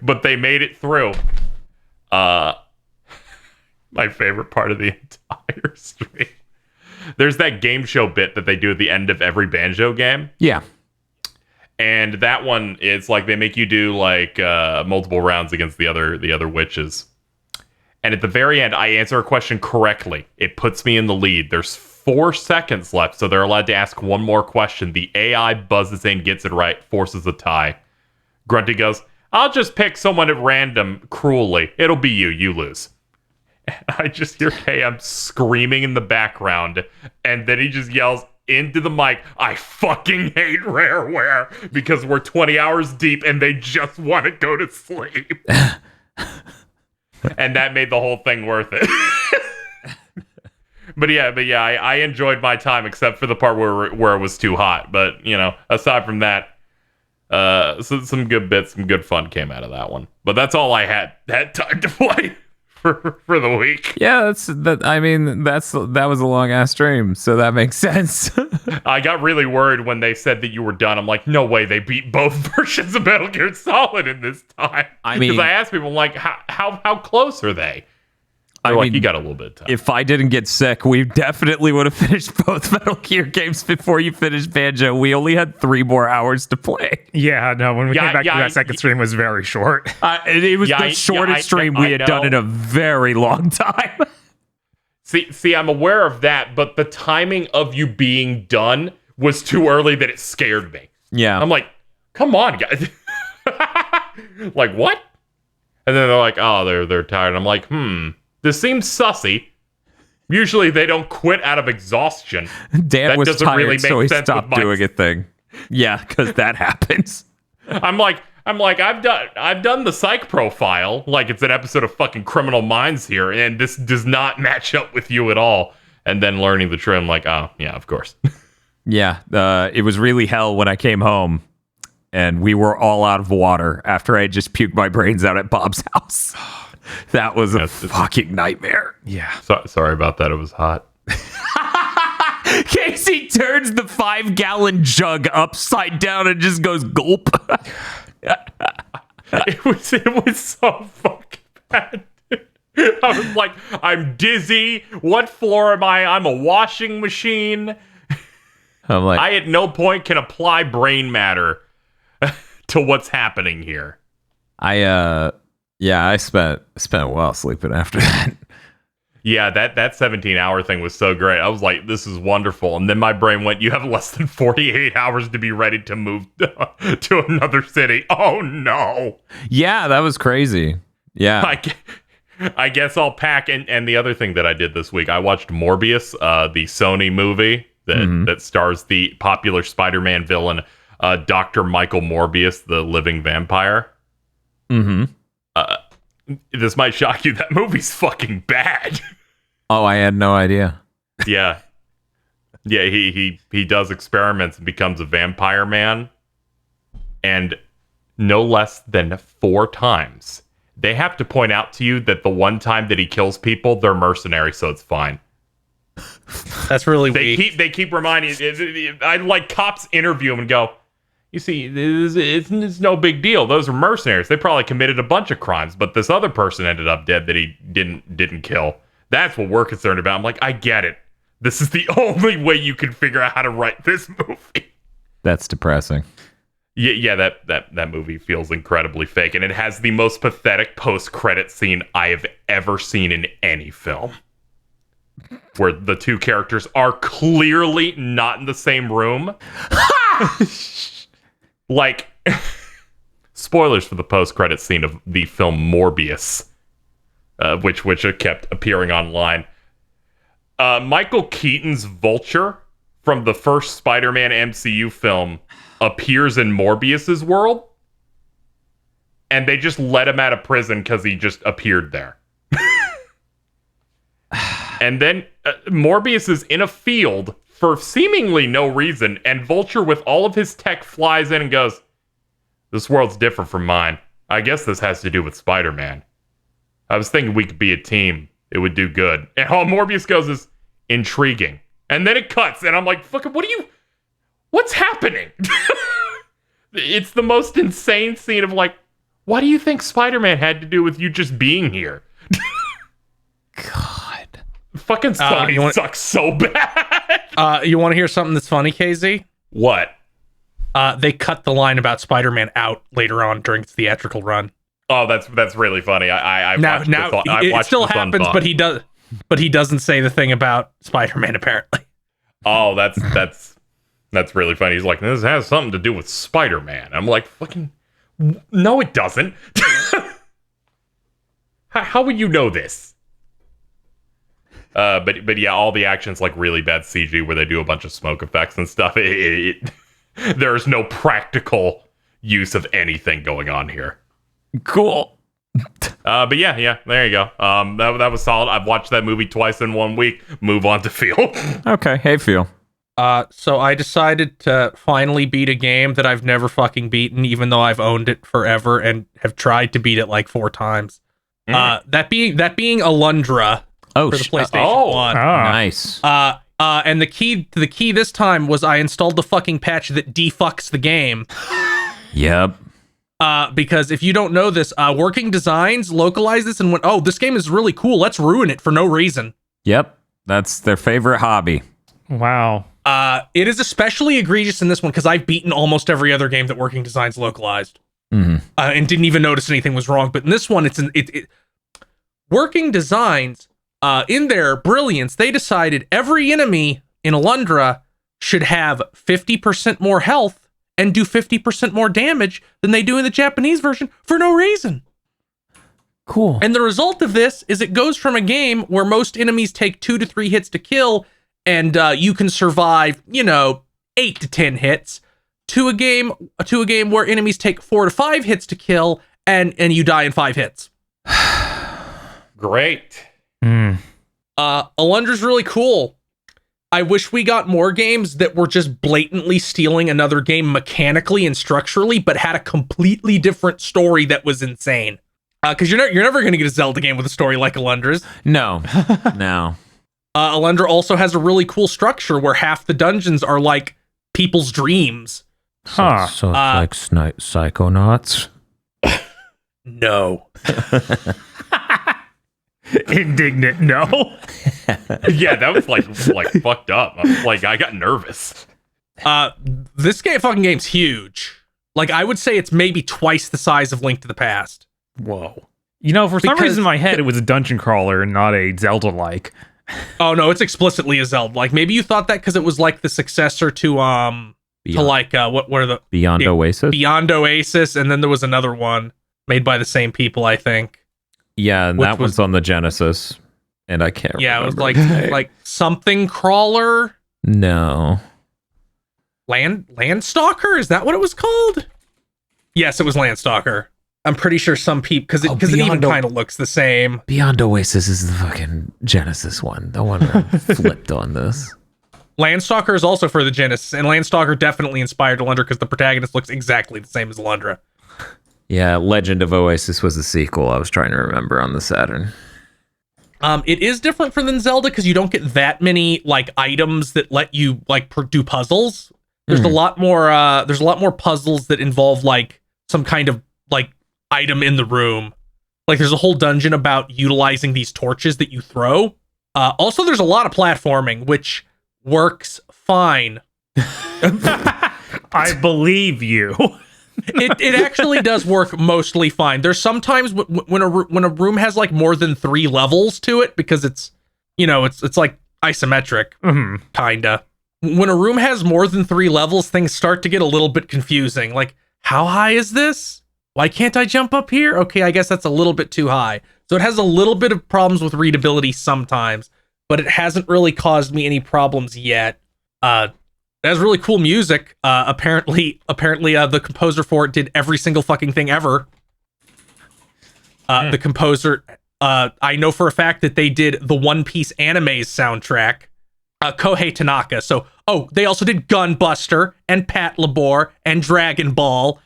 S3: but they made it through. My favorite part of the entire stream. There's that game show bit that they do at the end of every Banjo game.
S1: Yeah.
S3: And that one is like they make you do like multiple rounds against the other witches. And at the very end, I answer a question correctly. It puts me in the lead. There's 4 seconds left, so they're allowed to ask one more question. The AI buzzes in, gets it right, forces a tie. Grunty goes, I'll just pick someone at random cruelly. It'll be you. You lose. And I just hear KM screaming in the background, and then he just yells into the mic, I fucking hate Rareware because we're 20 hours deep and they just want to go to sleep. And that made the whole thing worth it. But yeah, I enjoyed my time except for the part where it was too hot. But, you know, aside from that, some good bits, some good fun came out of that one. But that's all I had time to play for the week.
S1: Yeah, that was a long ass stream, so that makes sense.
S3: I got really worried when they said that you were done. I'm like, no way, they beat both versions of Metal Gear Solid in this time.
S1: I mean,
S3: because I asked people, like, how close are they? They're like, you got a little bit of time.
S1: If I didn't get sick, we definitely would have finished both Metal Gear games before you finished Banjo. We only had 3 more hours to play.
S2: Yeah, no, when we came back to that second stream, it was very short.
S1: It was the shortest stream we had done in a very long time.
S3: See, I'm aware of that, but the timing of you being done was too early that it scared me.
S1: Yeah.
S3: I'm like, come on, guys. Like, what? And then they're like, oh, they're tired. I'm like, this seems sussy. Usually they don't quit out of exhaustion.
S1: Dan was tired, so he stopped doing a thing. Yeah, because that happens.
S3: I'm like, I've done the psych profile, like it's an episode of fucking Criminal Minds here, and this does not match up with you at all. And then learning the truth, I'm like, oh yeah, of course.
S1: Yeah, it was really hell when I came home, and we were all out of water after I had just puked my brains out at Bob's house. That was a fucking nightmare.
S2: Yeah.
S3: Sorry about that. It was hot.
S1: Casey turns the 5-gallon jug upside down and just goes gulp.
S3: It was so fucking bad. I was like, I'm dizzy. What floor am I? I'm a washing machine.
S1: I'm like,
S3: I at no point can apply brain matter to what's happening here.
S1: I spent a while sleeping after that.
S3: Yeah, that 17-hour thing was so great. I was like, this is wonderful. And then my brain went, you have less than 48 hours to be ready to move to another city. Oh, no.
S1: Yeah, that was crazy. Yeah.
S3: I guess I'll pack. And the other thing that I did this week, I watched Morbius, the Sony movie that stars the popular Spider-Man villain, Dr. Michael Morbius, the living vampire.
S1: Mm-hmm.
S3: This might shock you. That movie's fucking bad.
S1: Oh, I had no idea.
S3: Yeah. He does experiments and becomes a vampire man. And no less than 4 times, they have to point out to you that the one time that he kills people, they're mercenaries, so it's fine.
S4: That's really weak.
S3: They keep reminding you. I like cops interview him and go, you see, it's no big deal. Those are mercenaries. They probably committed a bunch of crimes, but this other person ended up dead that he didn't kill. That's what we're concerned about. I'm like, I get it. This is the only way you can figure out how to write this movie.
S1: That's depressing.
S3: Yeah, that movie feels incredibly fake, and it has the most pathetic post-credit scene I have ever seen in any film, where the 2 characters are clearly not in the same room. Like, spoilers for the post-credit scene of the film Morbius, which kept appearing online. Michael Keaton's Vulture from the first Spider-Man MCU film appears in Morbius's world, and they just let him out of prison because he just appeared there. And then Morbius is in a field for seemingly no reason, and Vulture with all of his tech flies in and goes, this world's different from mine. I guess this has to do with Spider-Man. I was thinking we could be a team. It would do good. And all Morbius goes is, intriguing. And then it cuts, and I'm like, fucking, what's happening? It's the most insane scene of like, what do you think Spider-Man had to do with you just being here?
S1: God.
S3: Fucking Sony sucks so bad.
S4: You want to hear something that's funny, KZ?
S3: What?
S4: They cut the line about Spider-Man out later on during its theatrical run.
S3: Oh, that's really funny.
S4: It still happens, but he doesn't say the thing about Spider-Man apparently.
S3: Oh, that's really funny. He's like, this has something to do with Spider-Man. I'm like, fucking, No, it doesn't. How would you know this? But yeah, all the action's like really bad CG where they do a bunch of smoke effects and stuff. There's no practical use of anything going on here.
S1: Cool.
S3: But yeah, there you go. That was solid. I've watched that movie twice in 1 week. Move on to Phil.
S1: Okay, hey, Phil.
S4: So I decided to finally beat a game that I've never fucking beaten, even though I've owned it forever and have tried to beat it like 4 times. That being Alundra for the PlayStation 1.
S1: Nice.
S4: And the key this time was I installed the fucking patch that defucks the game.
S1: Yep.
S4: Because if you don't know this, Working Designs localized this and went, oh, this game is really cool. Let's ruin it for no reason.
S1: Yep. That's their favorite hobby.
S2: Wow.
S4: It is especially egregious in this one because I've beaten almost every other game that Working Designs localized, and didn't even notice anything was wrong. But in this one, Working Designs, in their brilliance, they decided every enemy in Alundra should have 50% more health and do 50% more damage than they do in the Japanese version for no reason.
S1: Cool.
S4: And the result of this is it goes from a game where most enemies take 2 to 3 hits to kill, and you can survive, 8 to 10 hits, to a game where enemies take 4 to 5 hits to kill, and you die in 5 hits.
S3: Great.
S4: Alundra's really cool. I wish we got more games that were just blatantly stealing another game mechanically and structurally, but had a completely different story that was insane. Because you're never going to get a Zelda game with a story like Alundra's.
S1: No. No.
S4: Alundra also has a really cool structure where half the dungeons are like people's dreams.
S2: Huh.
S1: So it's like Psychonauts?
S4: No.
S2: Indignant, no.
S3: Yeah, that was like fucked up. I got nervous.
S4: This fucking game's huge. Like, I would say it's maybe twice the size of Link to the Past.
S2: Whoa. For some reason in my head, it was a dungeon crawler and not a Zelda-like.
S4: Oh, no, it's explicitly a Zelda. Like, maybe you thought that because it was like the successor to
S1: Beyond Oasis?
S4: Beyond Oasis, and then there was another one made by the same people, I think.
S1: Yeah, and that was on the Genesis, and I can't remember.
S4: Yeah, it was like something crawler.
S1: No.
S4: Landstalker? Is that what it was called? Yes, it was Landstalker. I'm pretty sure some people, because it even kind of looks the same.
S1: Beyond Oasis is the fucking Genesis one. The one that flipped on this.
S4: Landstalker is also for the Genesis, and Landstalker definitely inspired Alundra because the protagonist looks exactly the same as Alundra.
S1: Yeah, Legend of Oasis was the sequel I was trying to remember on the Saturn.
S4: It is different than Zelda because you don't get that many like items that let you like do puzzles. There's a lot more. There's a lot more puzzles that involve like some kind of like item in the room. Like there's a whole dungeon about utilizing these torches that you throw. Also, there's a lot of platforming, which works fine.
S2: I believe you.
S4: It actually does work mostly fine. There's sometimes when a room has like more than 3 levels to it, because it's it's like isometric, kinda. When a room has more than 3 levels, things start to get a little bit confusing. Like, how high is this? Why can't I jump up here? Okay, I guess that's a little bit too high. So it has a little bit of problems with readability sometimes, but it hasn't really caused me any problems yet. It has really cool music. Apparently, the composer for it did every single fucking thing ever. The composer, I know for a fact that they did the One Piece anime's soundtrack, Kohei Tanaka. So, they also did Gunbuster and Pat Labor and Dragon Ball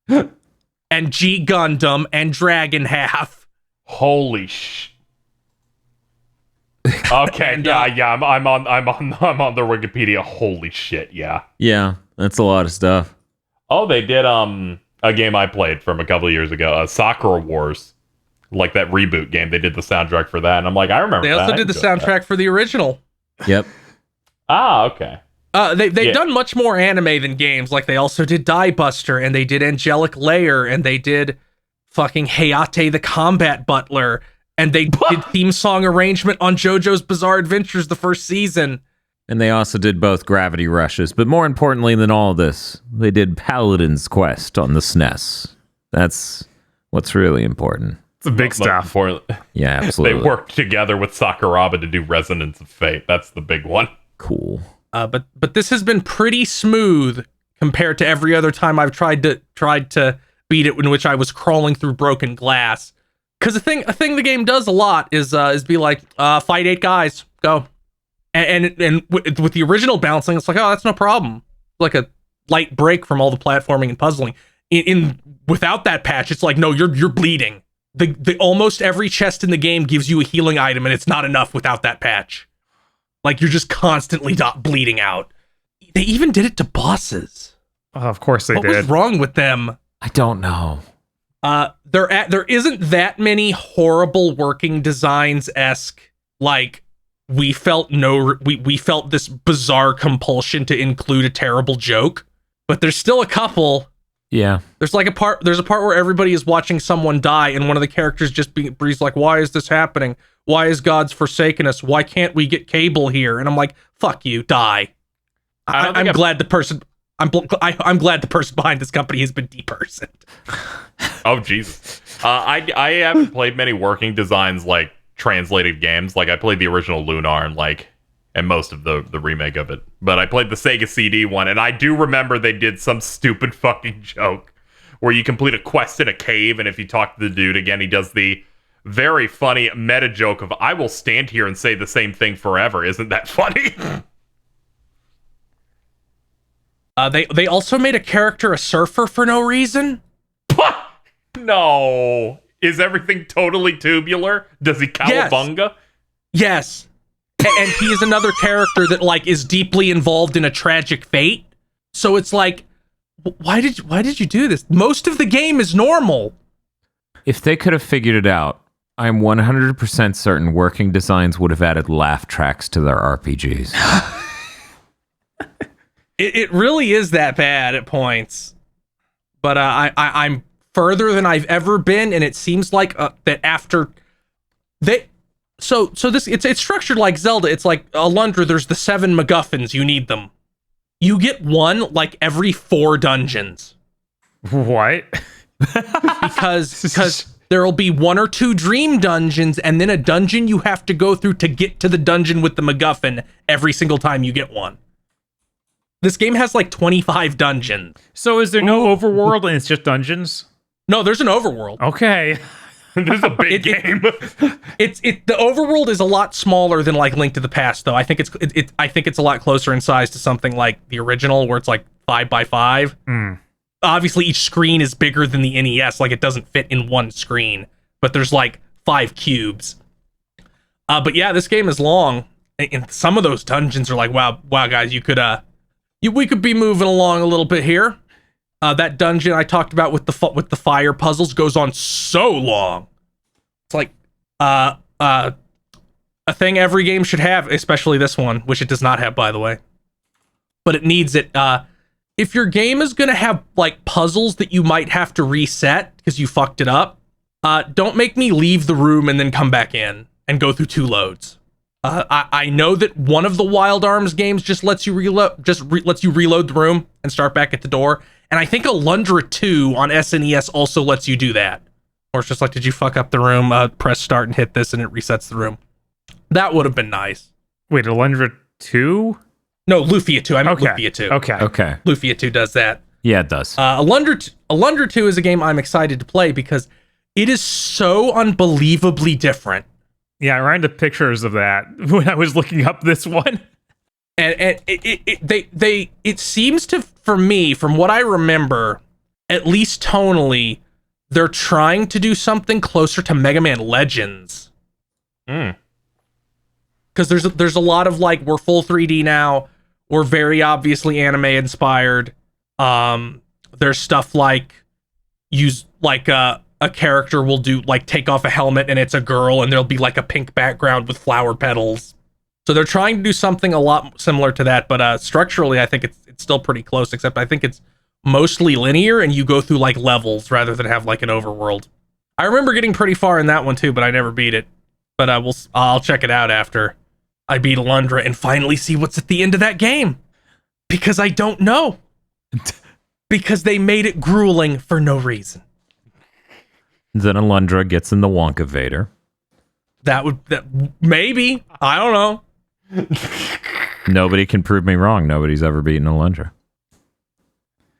S4: and G Gundam and Dragon Half.
S3: Holy sh! Okay,
S4: and,
S3: yeah. I'm on their Wikipedia. Holy shit, yeah.
S1: Yeah, that's a lot of stuff.
S3: Oh, they did a game I played from a couple of years ago, Sakura Wars, like that reboot game. They did the soundtrack for that, and I'm like, I remember.
S4: They also did the soundtrack for the original.
S1: Yep.
S3: Okay.
S4: They've done much more anime than games. Like they also did Die Buster, and they did Angelic Layer, and they did fucking Hayate the Combat Butler, and they did theme song arrangement on JoJo's Bizarre Adventures the first season.
S1: And they also did both Gravity Rushes. But more importantly than all this, they did Paladin's Quest on the SNES. That's what's really important.
S2: It's a big stuff.
S1: Yeah, absolutely.
S3: They worked together with Sakuraba to do Resonance of Fate. That's the big one.
S1: Cool.
S4: But this has been pretty smooth compared to every other time I've tried to beat it, in which I was crawling through broken glass. Because a thing the game does a lot is be like, fight 8 guys, go. And with the original bouncing, it's like, oh, that's no problem. Like a light break from all the platforming and puzzling. Without that patch, it's like, no, you're bleeding. The almost every chest in the game gives you a healing item, and it's not enough without that patch. Like, you're just constantly bleeding out. They even did it to bosses.
S2: Oh, of course they did.
S4: What was wrong with them?
S1: I don't know.
S4: There isn't that many horrible working designs-esque, like, we felt this bizarre compulsion to include a terrible joke, but there's still a couple.
S1: Yeah.
S4: There's a part where everybody is watching someone die, and one of the characters just breathes like, why is this happening? Why is God's forsaken us? Why can't we get cable here? And I'm like, fuck you, die. I'm glad the person behind this company has been depersoned.
S3: Oh, Jesus. I haven't played many working designs, like, translated games. Like, I played the original Lunar and most of the remake of it. But I played the Sega CD one, and I do remember they did some stupid fucking joke where you complete a quest in a cave, and if you talk to the dude again, he does the very funny meta joke of, I will stand here and say the same thing forever. Isn't that funny?
S4: They also made a character a surfer for no reason.
S3: No. Is everything totally tubular? Does he cowabunga?
S4: Yes. And he is another character that, like, is deeply involved in a tragic fate. So it's like, why did you do this? Most of the game is normal.
S1: If they could have figured it out, I'm 100% certain working designs would have added laugh tracks to their RPGs.
S4: It really is that bad at points. But I'm further than I've ever been, and it seems like that after they. So this it's structured like Zelda. It's like Alundra. There's the 7 MacGuffins. You need them. You get one like every 4 dungeons.
S2: What?
S4: Because there'll be 1 or 2 dream dungeons, and then a dungeon you have to go through to get to the dungeon with the MacGuffin every single time you get one. This game has like 25 dungeons.
S2: So is there no overworld and it's just dungeons?
S4: No, there's an overworld.
S2: Okay.
S3: This is a big game.
S4: The overworld is a lot smaller than like Link to the Past, though. I think it's a lot closer in size to something like the original, where it's like 5x5. Obviously, each screen is bigger than the NES. Like, it doesn't fit in one screen, but there's like 5 cubes. But yeah, this game is long, and some of those dungeons are like, wow, guys, we could be moving along a little bit here. That dungeon I talked about with the fire puzzles goes on so long. It's like a thing every game should have, especially this one, which it does not have, by the way. But it needs it. If your game is gonna have like puzzles that you might have to reset because you fucked it up, don't make me leave the room and then come back in and go through 2 loads. I know that one of the Wild Arms games just lets you reload the room and start back at the door. And I think Alundra 2 on SNES also lets you do that. Or it's just like, did you fuck up the room? Press start and hit this and it resets the room. That would have been nice.
S2: Wait, Alundra 2?
S4: No, Lufia 2. I meant
S2: Okay.
S4: Lufia 2.
S2: Okay.
S4: Lufia 2 does that.
S1: Yeah, it does.
S4: Alundra 2 is a game I'm excited to play because it is so unbelievably different.
S2: Yeah, I ran into pictures of that when I was looking up this one.
S4: And it seems to, for me, from what I remember, at least tonally, they're trying to do something closer to Mega Man Legends. Because there's a lot of like, we're full 3D now, we're very obviously anime inspired. There's stuff like a character will do like take off a helmet and it's a girl and there'll be like a pink background with flower petals. So they're trying to do something a lot similar to that, but structurally I think it's still pretty close, except I think it's mostly linear and you go through like levels rather than have like an overworld. I remember getting pretty far in that one too, but I never beat it. But I'll check it out after. I beat Alundra and finally see what's at the end of that game. Because I don't know. Because they made it grueling for no reason.
S1: Then Alundra gets in the Wonka Vader.
S4: Maybe. I don't know.
S1: Nobody can prove me wrong. Nobody's ever beaten Alundra.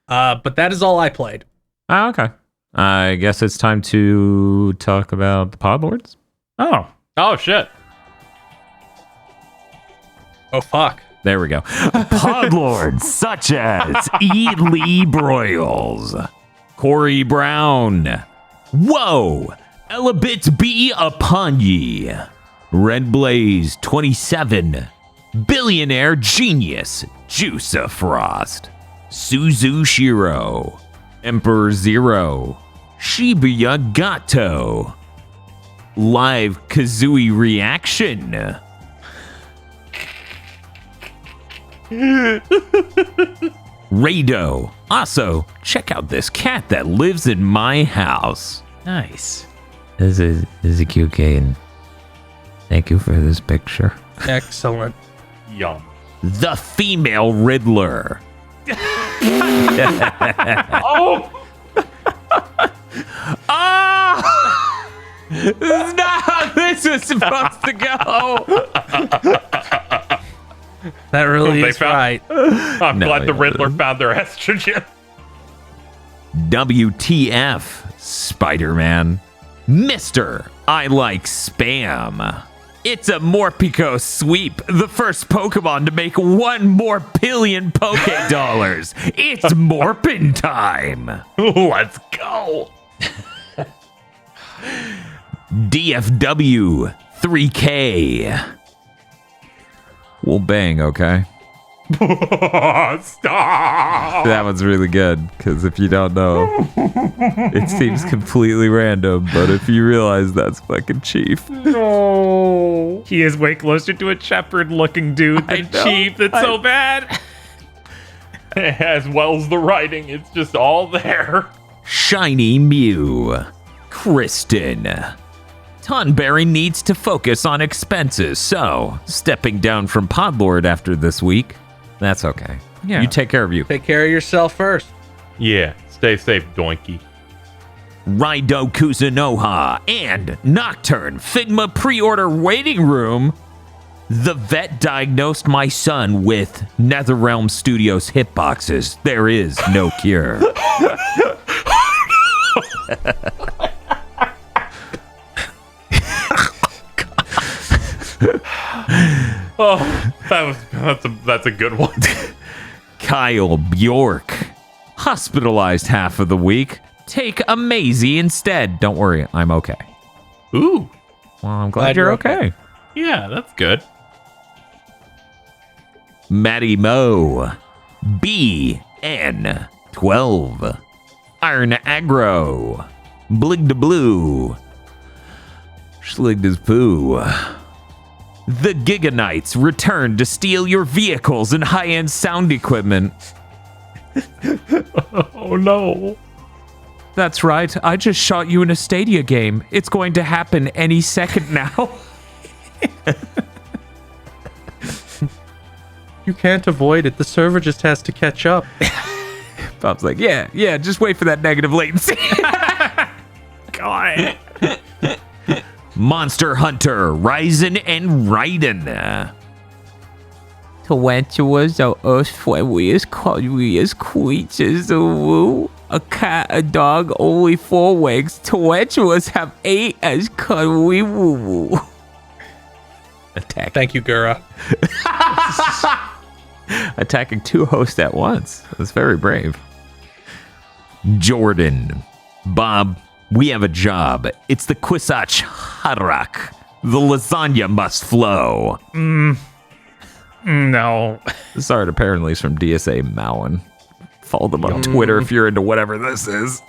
S4: But that is all I played.
S1: Oh, okay. I guess it's time to talk about the Podlords.
S3: Oh, shit.
S4: Oh, fuck.
S1: There we go. Podlords such as E. Lee Broyles, Corey Brown, Whoa, Elabit be upon ye, Red Blaze 27, Billionaire Genius, Juice Frost, Suzu Shiro, Emperor Zero, Shibuya Gato, Live Kazooie Reaction, Rado. Also, check out this cat that lives in my house. Nice. This is a cute kitten. Thank you for this picture.
S4: Excellent.
S3: Yum.
S1: The female Riddler.
S3: Oh!
S1: Oh! This is not how this was supposed to go.
S4: That really
S3: They
S4: is
S3: found-
S4: right.
S3: I'm
S1: No,
S3: glad the
S1: yeah.
S3: Riddler found their estrogen.
S1: WTF, Spider-Man. Mr. I Like Spam. It's a Morpeko sweep, the first Pokemon to make 1 more billion Poke Dollars. It's Morpin time.
S3: Let's go.
S1: DFW 3K. We'll bang, okay?
S3: Stop.
S1: That one's really good, because if you don't know, it seems completely random, but if you realize that's fucking Chief.
S3: No.
S2: He is way closer to a shepherd looking dude
S1: I
S2: than
S1: know.
S2: Chief. That's so bad.
S3: As well as the writing, it's just all there.
S1: Shiny Mew. Kristen. Tonberry needs to focus on expenses, so stepping down from Podlord after this week. That's okay.
S2: Yeah.
S1: You take care of you.
S4: Take care of yourself first.
S3: Yeah, stay safe, doinky.
S1: Raido Kuzunoha and Nocturne Figma pre-order waiting room. The vet diagnosed my son with NetherRealm Studios hitboxes. There is no cure.
S3: Oh, that's a good one.
S1: Kyle Bjork. Hospitalized half of the week. Take a Maisie instead. Don't worry, I'm okay.
S3: Ooh,
S1: Well, I'm glad you're okay.
S3: yeah, that's good.
S1: Maddie Mo. BN12. Iron Aggro. Blig da Blue. Schligged his poo. The Giga Knights return to steal your vehicles and high-end sound equipment.
S3: Oh no.
S1: That's right. I just shot you in a Stadia game. It's going to happen any second now.
S4: You can't avoid it. The server just has to catch up.
S1: Bob's like, yeah, just wait for that negative latency. God. Monster Hunter, Ryzen and Raiden. Tarantulas are as friendly as cuddly as creatures. A cat, a dog, only 4 legs. Tarantulas have 8 as cuddly woo. Attack.
S4: Thank you, Gura.
S1: Attacking 2 hosts at once. That's very brave. Jordan. Bob, we have a job. It's the Kwisatz Haderach. The lasagna must flow.
S2: No.
S1: This art apparently is from DSA Mowen. Follow them on Twitter if you're into whatever this is.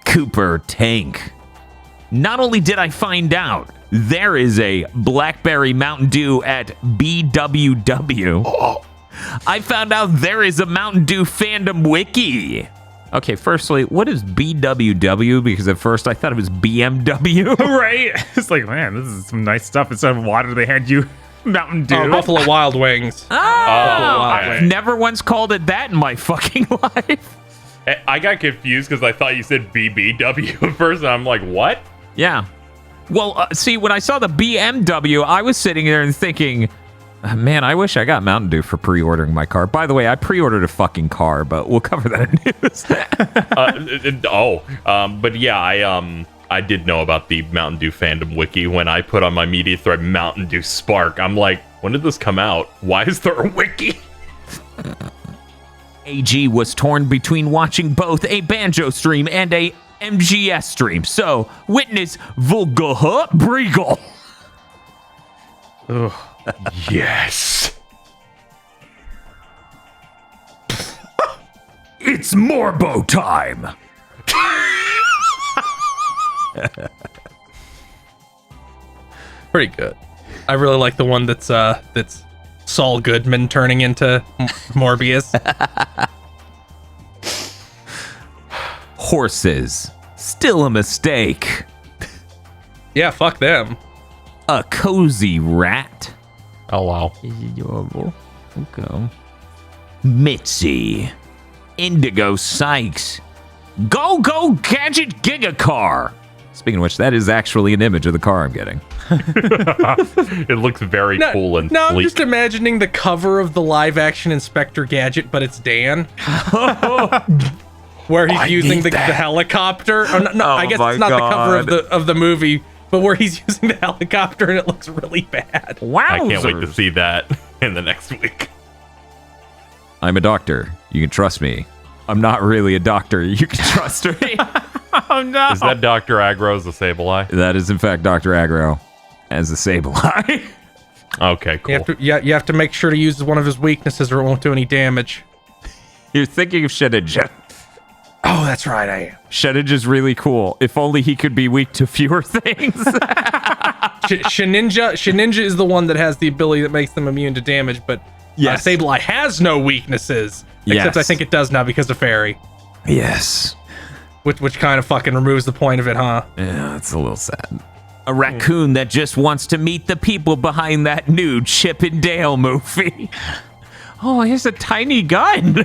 S1: Cooper Tank. Not only did I find out there is a Blackberry Mountain Dew at BWW, I found out there is a Mountain Dew fandom wiki. Okay, firstly, what is BWW? Because at first I thought it was BMW.
S2: Right? It's like, man, this is some nice stuff. Instead of water, they had you Mountain Dew.
S4: Buffalo Wild Wings.
S1: I've never once called it that in my fucking life.
S3: I got confused because I thought you said BBW at first, and I'm like, what?
S1: Yeah. Well, see, when I saw the BMW, I was sitting there and thinking, man, I wish I got Mountain Dew for pre-ordering my car. By the way, I pre-ordered a fucking car, but we'll cover that in news.
S3: But yeah, I did know about the Mountain Dew fandom wiki when I put on my media thread Mountain Dew Spark. I'm like, when did this come out? Why is there a wiki?
S1: AG was torn between watching both a banjo stream and a MGS stream. So, witness Vulgaha Briegel.
S3: Yes.
S1: It's Morbo time.
S4: Pretty good. I really like the one that's Saul Goodman turning into Morbius.
S1: Horses. Still a mistake.
S4: Yeah, fuck them.
S1: A cozy rat.
S3: Oh, wow.
S1: Okay. Mitzi. Indigo Sykes. Go Gadget Gigacar. Speaking of which, that is actually an image of the car I'm getting.
S3: It looks very cool and
S4: No, I'm
S3: sleek.
S4: just imagining the cover of the live-action Inspector Gadget, but it's Dan. Where he's using the helicopter. Oh, no, I guess it's not the cover of the movie, but where he's using the helicopter and it looks really bad.
S1: Wow.
S3: I can't wait to see that in the next week.
S1: I'm a doctor. You can trust me. I'm not really a doctor. You can trust me.
S2: Oh, no.
S3: Is that Dr. Aggro as the Sableye?
S1: That is, in fact, Dr. Aggro as the Sableye.
S3: Okay, cool.
S4: You have to make sure to use one of his weaknesses or it won't do any damage.
S1: You're thinking of Shedinja.
S4: Oh, that's right, I am.
S1: Shedinja is really cool. If only he could be weak to fewer things.
S4: Sheninja is the one that has the ability that makes them immune to damage, but
S1: Yes.
S4: Sableye has no weaknesses. Except
S1: Yes.
S4: I think it does now because of Fairy.
S1: Yes.
S4: Which kind of fucking removes the point of it, huh?
S1: Yeah, it's a little sad. A raccoon that just wants to meet the people behind that new Chip and Dale movie. Oh, here's a tiny gun.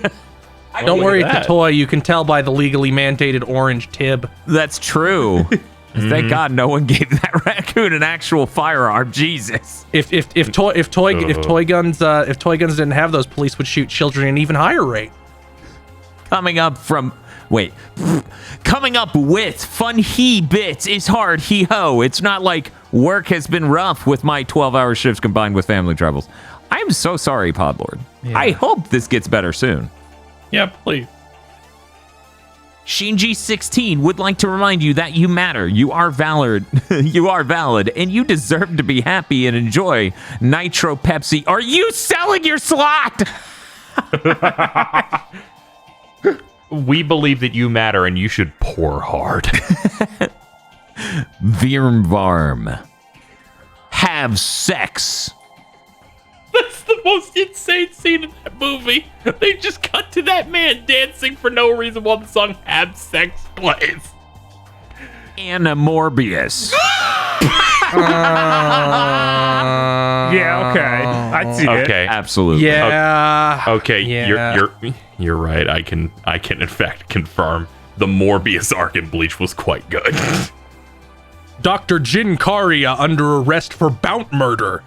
S4: Don't worry, it's
S3: that.
S4: a toy. You can tell by the legally mandated orange tib.
S1: That's true. Thank God no one gave that raccoon an actual firearm. Jesus.
S4: If toy guns didn't have those, police would shoot children at an even higher rate.
S1: Coming up with fun he bits is hard he ho. It's not like work has been rough with my 12-hour shifts combined with family troubles. I am so sorry, Podlord.
S2: Yeah.
S1: I hope this gets better soon.
S3: Yeah, please.
S1: Shinji16 would like to remind you that you matter. You are valid. You are valid, and you deserve to be happy and enjoy Nitro Pepsi. Are you selling your slot?
S3: We believe that you matter and you should pour hard.
S1: Virmvarm. Have sex.
S3: That's the most insane scene in that movie. They just cut to that man dancing for no reason while the song Have Sex plays.
S1: Anna Morbius.
S2: Yeah, okay. I'd see it.
S3: Okay.
S1: Absolutely.
S4: Yeah.
S3: Okay,
S4: Yeah.
S3: you're right. I can in fact confirm the Morbius arc in Bleach was quite good.
S4: Dr. Jin Karia under arrest for Bount murder.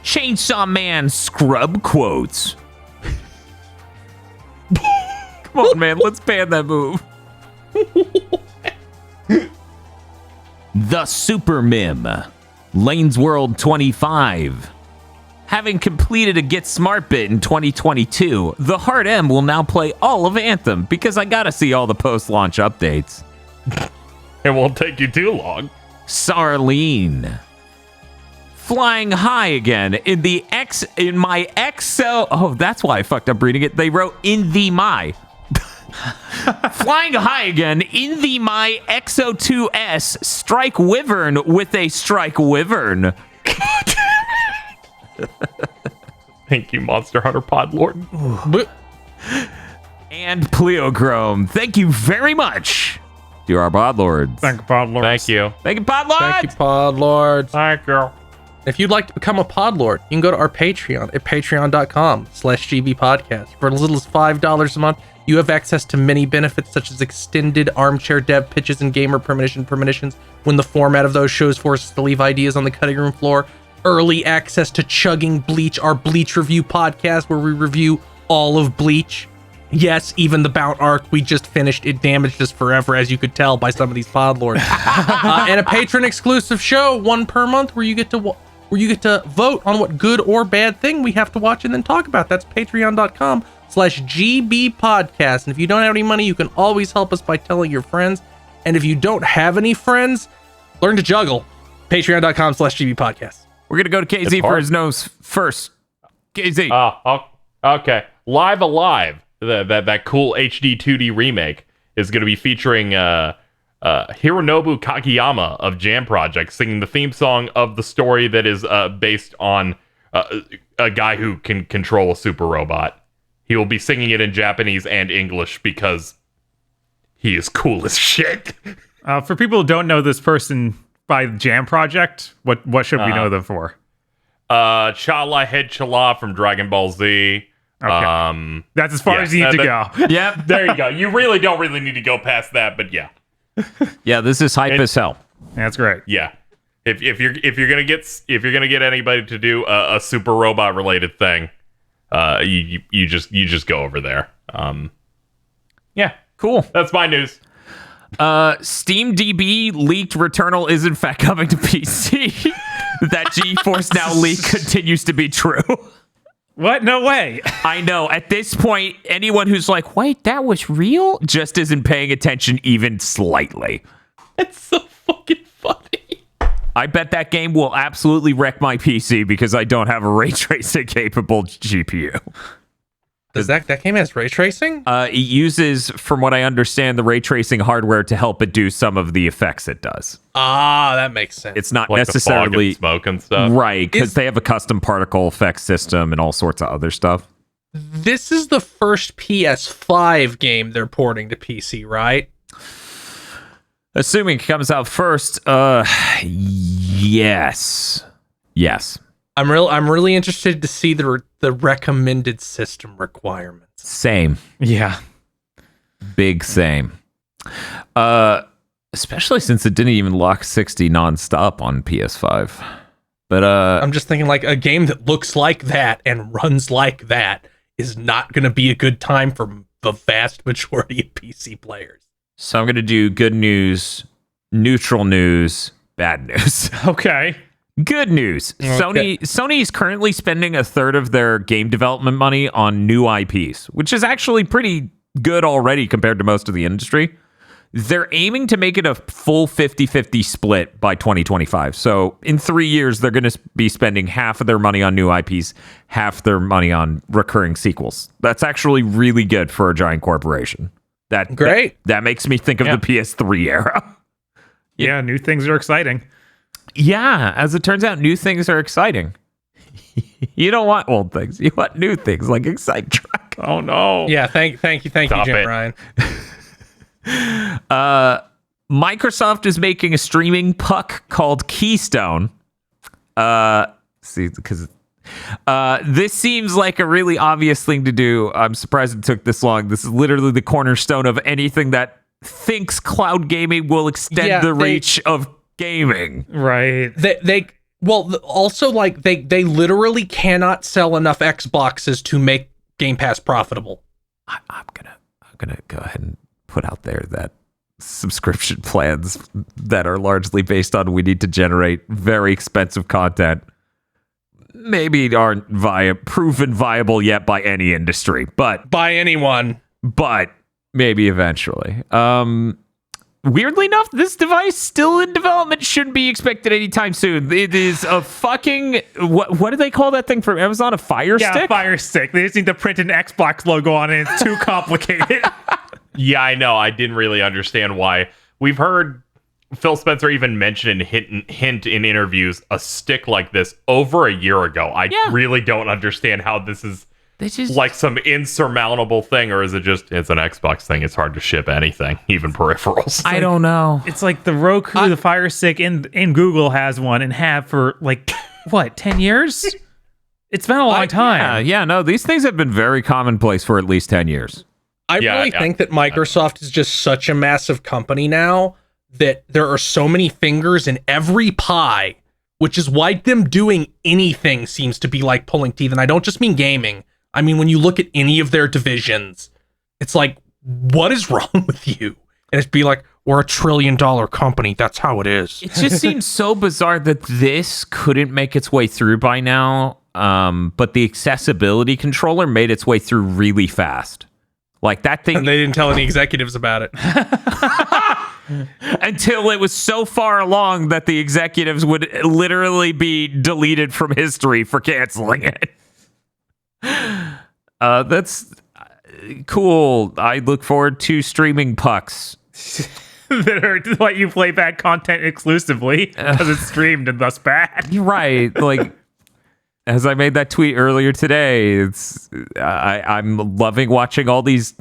S1: Chainsaw Man scrub quotes. Come on, man. Let's ban that move. The Super Mim. Lane's World 25. Having completed a Get Smart bit in 2022, the Hard M will now play all of Anthem because I gotta see all the post-launch updates.
S3: It won't take you too long.
S1: Sarlene. Flying high again in my XO. Oh, that's why I fucked up reading it. They wrote in the my. Flying high again in the my XO2S Strike Wyvern with a Strike Wyvern.
S3: Thank you, Monster Hunter Podlord.
S1: and Pleochrome. Thank you very much to our Podlords.
S2: Thank you, Podlords.
S3: Thank you.
S1: Thank you, Podlords.
S4: Thank you, Podlords.
S3: Thank you.
S4: If you'd like to become a Podlord, you can go to our Patreon at patreon.com/gbpodcast. For as little as $5 a month, you have access to many benefits such as extended armchair dev pitches and gamer premonitions when the format of those shows forces us to leave ideas on the cutting room floor, early access to Chugging Bleach, our Bleach review podcast where we review all of Bleach. Yes, even the Bount arc we just finished, it damaged us forever, as you could tell by some of these Podlords. And a patron exclusive show, one per month, where you get to vote on what good or bad thing we have to watch and then talk about. That's patreon.com/gbpodcast. And if you don't have any money, you can always help us by telling your friends. And if you don't have any friends, learn to juggle. Patreon.com/gbpodcast.
S1: We're going to go to KZ for his nose first. KZ.
S3: Okay. Live Alive, that cool HD 2D remake, is going to be featuring Hironobu Kageyama of Jam Project singing the theme song of the story that is based on a guy who can control a super robot. He will be singing it in Japanese and English because he is cool as shit.
S2: For people who don't know this person by Jam Project, what should we know them for?
S3: Chala Head Chala from Dragon Ball Z.
S2: Okay. That's as far as you need to go.
S1: Yep.
S3: There you go. You really don't need to go past that, but yeah.
S1: Yeah, this is hype as hell.
S2: That's great.
S3: Yeah. If you're gonna get anybody to do a super robot related thing, you just go over there. Yeah,
S1: Cool.
S3: that's my news.
S1: SteamDB leaked Returnal is in fact coming to PC. That GeForce Now leak continues to be true.
S2: What? No way.
S1: I know. At this point, anyone who's like, wait, that was real? Just isn't paying attention even slightly.
S3: It's so fucking funny.
S1: I bet that game will absolutely wreck my PC because I don't have a ray tracing capable GPU.
S4: Does that game has ray tracing?
S1: It uses, from what I understand, the ray tracing hardware to help it do some of the effects it does.
S4: Ah, that makes sense.
S1: It's not
S3: Like
S1: necessarily
S3: the fog and smoke and stuff.
S1: right, because they have a custom particle effects system and all sorts of other stuff.
S4: This is the first PS5 game they're porting to PC, right?
S1: Assuming it comes out first, yes.
S4: I'm really interested to see the recommended system requirements.
S1: Same.
S2: Yeah.
S1: Big same. Especially since it didn't even lock 60 nonstop on PS5. But
S4: I'm just thinking like a game that looks like that and runs like that is not going to be a good time for the vast majority of PC players.
S1: so I'm going to do good news, neutral news, bad news.
S2: Okay.
S1: Good news.
S4: Okay.
S1: Sony is currently spending a third of their game development money on new IPs, which is actually pretty good already compared to most of the industry. They're aiming to make it a full 50-50 split by 2025. So in 3 years, they're going to be spending half of their money on new IPs, half their money on recurring sequels. That's actually really good for a giant corporation.
S4: Great.
S1: That makes me think of the PS3 era.
S2: Yeah, new things are exciting.
S1: Yeah, as it turns out, new things are exciting. You don't want old things. You want new things like Excite Track.
S2: Oh no.
S4: Yeah, thank you,
S3: Stop
S4: Jim
S3: it.
S4: Ryan.
S1: Microsoft is making a streaming puck called Keystone. Because this seems like a really obvious thing to do. I'm surprised it took this long. This is literally the cornerstone of anything that thinks cloud gaming will extend the reach of gaming.
S2: Right.
S4: They literally cannot sell enough Xboxes to make Game Pass profitable.
S1: I'm gonna go ahead and put out there that subscription plans that are largely based on we need to generate very expensive content maybe aren't proven viable yet by any industry, but
S4: By anyone.
S1: maybe eventually. Weirdly enough, this device still in development shouldn't be expected anytime soon. It is a fucking what do they call that thing from Amazon? A Fire
S2: Yeah,
S1: Stick?
S2: Fire Stick. They just need to print an Xbox logo on it. It's too complicated.
S3: Yeah, I know. I didn't really understand why. We've heard Phil Spencer even mention and hint in interviews a stick like this over a year ago. I really don't understand how this is
S1: They just
S3: like some insurmountable thing, or is it just it's an Xbox thing? It's hard to ship anything, even peripherals.
S1: I don't know.
S2: It's like the Roku, the Fire Stick, and Google has one and have for like what 10 years? It's been a long time.
S1: Yeah, no, these things have been very commonplace for at least 10 years.
S4: I really think that Microsoft is just such a massive company now that there are so many fingers in every pie, which is why them doing anything seems to be like pulling teeth. And I don't just mean gaming. I mean, when you look at any of their divisions, it's like, what is wrong with you? And it's be like, we're $1 trillion company. That's how it is.
S1: It just seems so bizarre that this couldn't make its way through by now. But the accessibility controller made its way through really fast. Like that thing.
S4: And they didn't tell any executives about it.
S1: Until it was so far along that the executives would literally be deleted from history for canceling it. That's cool. I look forward to streaming pucks.
S2: That are let you play bad content exclusively because it's streamed and thus bad.
S1: You're right. Like, as I made that tweet earlier today, I'm loving watching all these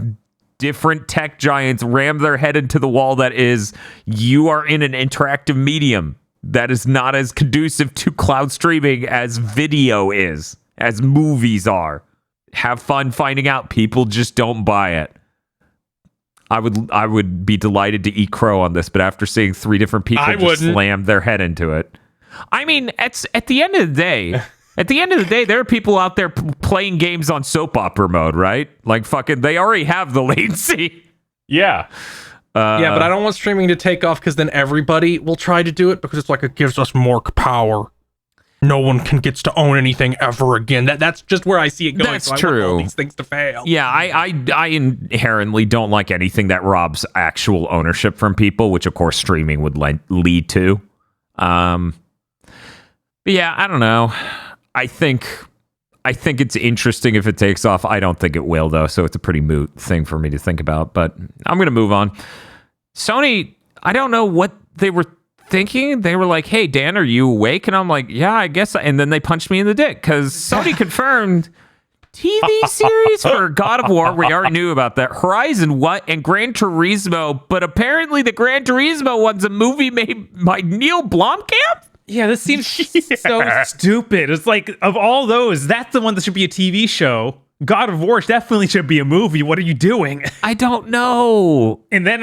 S1: different tech giants ram their head into the wall that is, you are in an interactive medium that is not as conducive to cloud streaming as video is, as movies are. Have fun finding out. People just don't buy it. I would be delighted to eat crow on this, but after seeing 3 different people just slam their head into it. I mean, at the end of the day, there are people out there playing games on soap opera mode, right? Like fucking, they already have the latency.
S3: Yeah.
S4: Yeah, but I don't want streaming to take off because then everybody will try to do it because it's like it gives us more power. No one gets to own anything ever again. That's just where I see it going.
S1: That's
S4: so
S1: true.
S4: I want all these things to fail.
S1: Yeah, I inherently don't like anything that robs actual ownership from people, which of course streaming would lead to. But yeah, I don't know. I think it's interesting if it takes off. I don't think it will though, so it's a pretty moot thing for me to think about. But I'm gonna move on. Sony, I don't know what they were thinking. They were like, "Hey Dan, are you awake?" And I'm like, "Yeah, I guess." And then they punched me in the dick because Sony confirmed TV series for God of War. We already knew about that. Horizon and Gran Turismo, but apparently the Gran Turismo one's a movie made by Neil Blomkamp.
S2: Yeah, this seems so stupid. It's like, of all those, that's the one that should be a TV show. God of War definitely should be a movie. What are you doing?
S1: I don't know.
S2: And then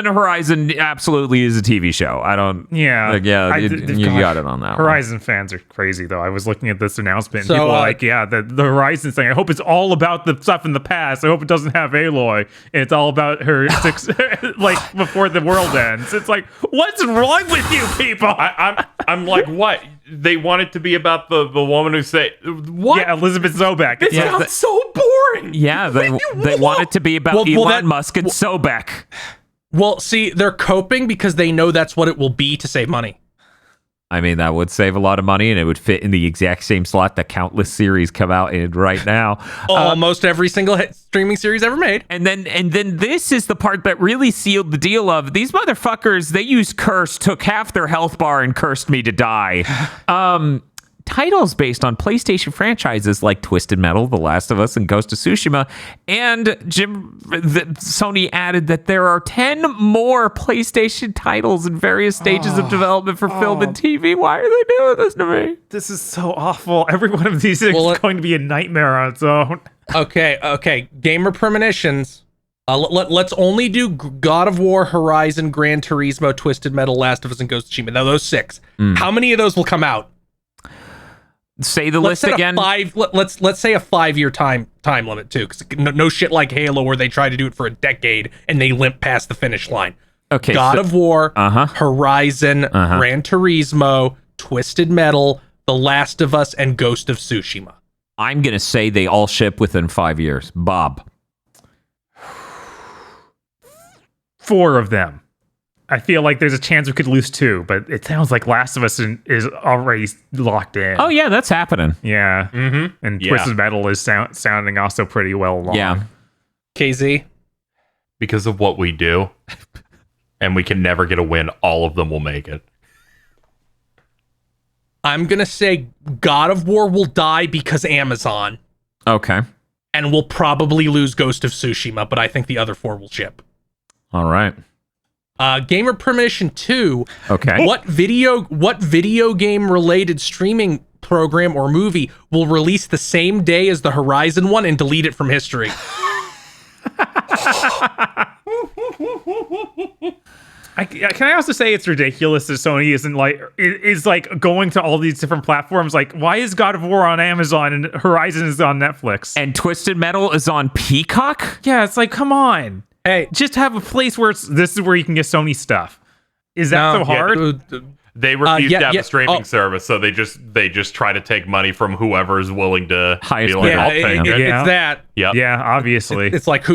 S1: Horizon absolutely is a TV show. I don't.
S2: Yeah,
S1: like, yeah. You got it on that.
S2: Horizon fans are crazy, though. I was looking at this announcement, and
S4: So,
S2: people are like, "Yeah, the Horizon thing. I hope it's all about the stuff in the past. I hope it doesn't have Aloy. And it's all about her, like before the world ends." It's like, what's wrong with you people?
S3: I'm like, what? They want it to be about the woman who say what?
S2: Yeah, Elizabeth Zobek.
S3: It sounds so boring.
S1: Yeah, they want it to be about Elon Musk and Sobek.
S4: Well, see, they're coping because they know that's what it will be to save money.
S1: I mean, that would save a lot of money, and it would fit in the exact same slot that countless series come out in right now.
S4: Almost every single streaming series ever made.
S1: And then this is the part that really sealed the deal of these motherfuckers. They used curse, took half their health bar, and cursed me to die. Titles based on PlayStation franchises like Twisted Metal, The Last of Us, and Ghost of Tsushima. And Sony added that there are 10 more PlayStation titles in various stages of development for film and TV. Why are they doing this to me?
S2: This is so awful. Every one of these is going to be a nightmare on its own.
S4: Okay. Gamer premonitions. Let's only do God of War, Horizon, Gran Turismo, Twisted Metal, Last of Us, and Ghost of Tsushima. Now, those 6. How many of those will come out?
S1: Say the list again.
S4: Let's say a 5-year time limit too, because no shit like Halo where they try to do it for a decade and they limp past the finish line.
S1: Okay,
S4: God of War, Horizon, Gran Turismo, Twisted Metal, The Last of Us, and Ghost of Tsushima.
S1: I'm gonna say they all ship within 5 years. Bob.
S2: 4 of them. I feel like there's a chance we could lose 2, but it sounds like Last of Us is already locked in.
S1: Oh yeah, that's happening.
S2: Yeah. Mm-hmm. And Twisted Metal is sounding also pretty well along.
S1: Yeah.
S4: KZ?
S3: Because of what we do, and we can never get a win, all of them will make it.
S4: I'm going to say God of War will die because Amazon.
S1: Okay.
S4: And we'll probably lose Ghost of Tsushima, but I think the other 4 will ship.
S1: All right.
S4: Gamer Permission 2.
S1: Okay.
S4: What video game related streaming program or movie will release the same day as the Horizon one and delete it from history?
S2: Can I also say it's ridiculous that Sony is like going to all these different platforms? Like, why is God of War on Amazon and Horizon is on Netflix?
S1: And Twisted Metal is on Peacock?
S2: Yeah, it's like, come on.
S4: Hey,
S2: Just have a place where this is where you can get Sony stuff. Is that so hard?
S3: They refuse to have a streaming
S4: Oh.
S3: service, so they just try to take money from whoever is willing to
S1: Highest
S3: be like,
S1: bidder.
S3: I'll take it.
S2: Yeah.
S4: It's that.
S3: Yep.
S2: Yeah, obviously.
S4: It's like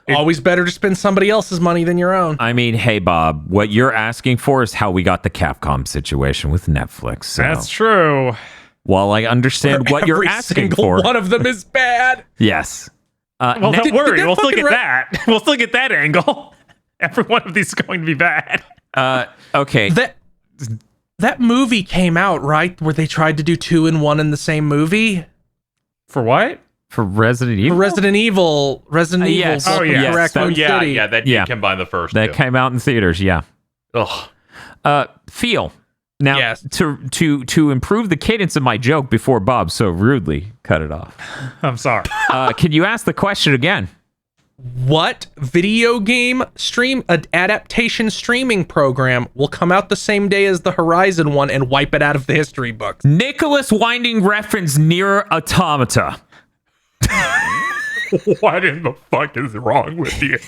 S4: always better to spend somebody else's money than your own.
S1: I mean, hey, Bob, what you're asking for is how we got the Capcom situation with Netflix. So
S2: That's true.
S1: while I understand what you're
S4: Every
S1: asking
S4: single
S1: for,
S4: one of them is bad.
S1: yes.
S2: Well,
S1: Ne-
S2: don't worry.
S4: that
S2: We'll still
S4: fucking
S2: get that. We'll still get that angle. Every one of these is going to be bad.
S1: okay.
S4: That movie came out, right? Where they tried to do 2 in 1 in the same movie?
S2: For what?
S1: For Resident Evil?
S4: Resident Evil.
S1: yes.
S4: Welcome
S2: Oh, yeah.
S4: to
S1: Yes,
S4: Raccoon
S3: Yeah,
S4: City.
S3: that did
S1: Yeah.
S3: combine the first
S1: that
S3: two.
S1: came out in theaters, yeah.
S3: Ugh.
S1: Feel. Now,
S4: Yes.
S1: to improve the cadence of my joke before Bob so rudely cut it off,
S2: I'm sorry.
S1: can you ask the question again?
S4: What video game adaptation streaming program will come out the same day as the Horizon one and wipe it out of the history books?
S1: Nicholas Winding Refn's Near Automata.
S3: What in the fuck is wrong with you?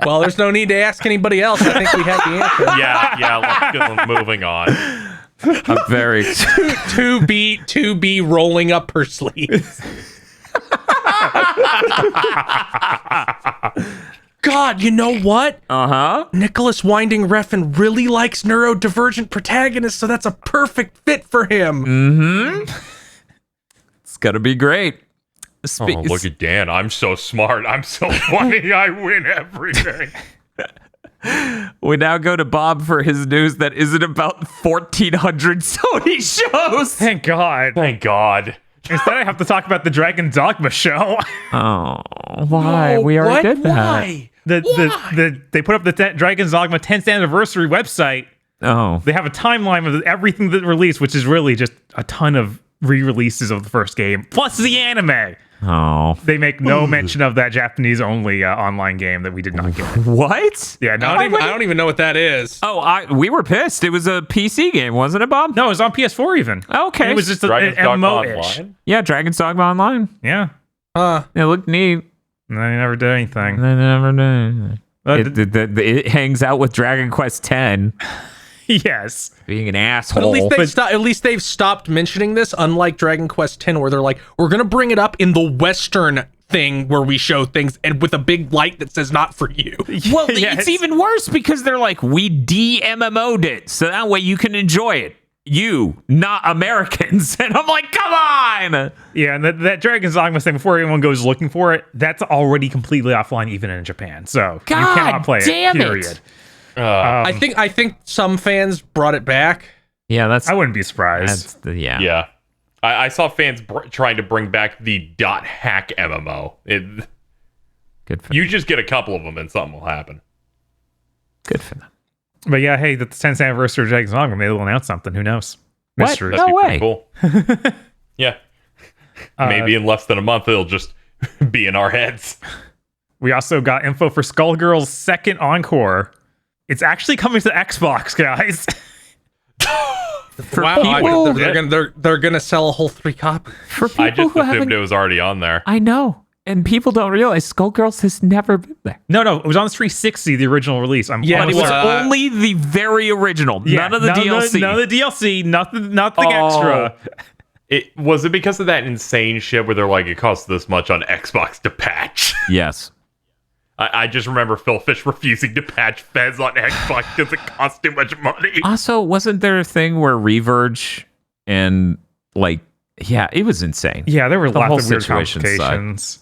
S4: Well, there's no need to ask anybody else. I think we have the answer.
S3: yeah, let's go moving on.
S1: I'm very...
S4: to be rolling up her sleeves. God, you know what?
S1: Uh-huh.
S4: Nicholas Winding Refn really likes neurodivergent protagonists, so that's a perfect fit for him.
S1: It's gonna be great.
S3: Oh, look at Dan. I'm so smart. I'm so funny. I win everything.
S1: We now go to Bob for his news that isn't about 1,400 Sony shows.
S2: Thank God.
S3: Thank God.
S2: Instead, I have to talk about the Dragon Dogma show.
S1: Oh, why? We already did that.
S4: Why?
S2: They put up the Dragon's Dogma 10th anniversary website.
S1: Oh,
S2: They have a timeline of everything that released, which is really just a ton of re-releases of the first game, plus the anime.
S1: oh.
S2: They make no mention of that Japanese-only online game that we did not get.
S1: What?
S2: Yeah,
S4: I
S2: no,
S4: don't even know what that is.
S1: Oh, we were pissed. It was a PC game, wasn't it, Bob?
S2: no, it was on PS4 even.
S1: Okay.
S2: It was just an
S3: Dragon's Dogma
S2: MMO-ish.
S3: Online?
S1: Yeah, Dragon's Dogma Online.
S2: Yeah,
S1: It looked neat.
S2: and they never did anything.
S1: I never did.
S2: But
S1: It hangs out with Dragon Quest X,
S2: yes.
S1: being an
S4: But
S1: asshole.
S4: at least they've stopped mentioning this, unlike Dragon Quest X, where they're like, we're gonna bring it up in the Western thing where we show things and with a big light that says not for you.
S1: Well,
S2: Yes.
S1: it's even worse because they're like, we de-MMO'd it, so that way you can enjoy it. You, not Americans. And I'm like, come on!
S2: Yeah, and that Dragon's Dogma thing, before anyone goes looking for it, that's already completely offline, even in Japan. So you
S1: God
S2: cannot play
S1: damn
S2: it,
S1: it.
S2: period.
S4: I think some fans brought it back.
S1: Yeah, that's...
S2: I wouldn't be surprised.
S1: yeah.
S3: Yeah. I saw fans trying to bring back the .hack MMO.
S1: Good for
S3: You just get a couple of them and something will happen.
S1: Good for them.
S2: But yeah, hey, the 10th anniversary of Dragon's Dogma, maybe they'll announce something. Who knows?
S1: What?
S2: Mystery.
S1: No
S3: That'd be
S1: way.
S3: pretty cool. Yeah. Maybe in less than a month it'll just be in our heads.
S2: We also got info for Skullgirls' second encore. It's actually coming to Xbox, guys.
S1: For
S4: Wow,
S1: people,
S4: they're gonna sell a whole 3 copies.
S1: for people
S3: I just
S1: who
S3: assumed
S1: haven't...
S3: it was already on there.
S1: I know. And people don't realize Skullgirls has never been there.
S2: No, it was on the 360, the original release.
S4: Yeah,
S1: But it
S2: almost
S1: was
S2: certain.
S1: only the very original. None of the DLC.
S2: None of the DLC, nothing
S1: Oh.
S2: extra.
S3: Was it because of that insane shit where they're like, it costs this much on Xbox to patch?
S1: Yes.
S3: I just remember Phil Fish refusing to patch Fez on Xbox because it cost too much money.
S1: Also, wasn't there a thing where Reverge and, like, yeah, it was insane.
S2: Yeah, there were
S1: The whole
S2: lots of weird
S1: situation sucked.
S2: complications.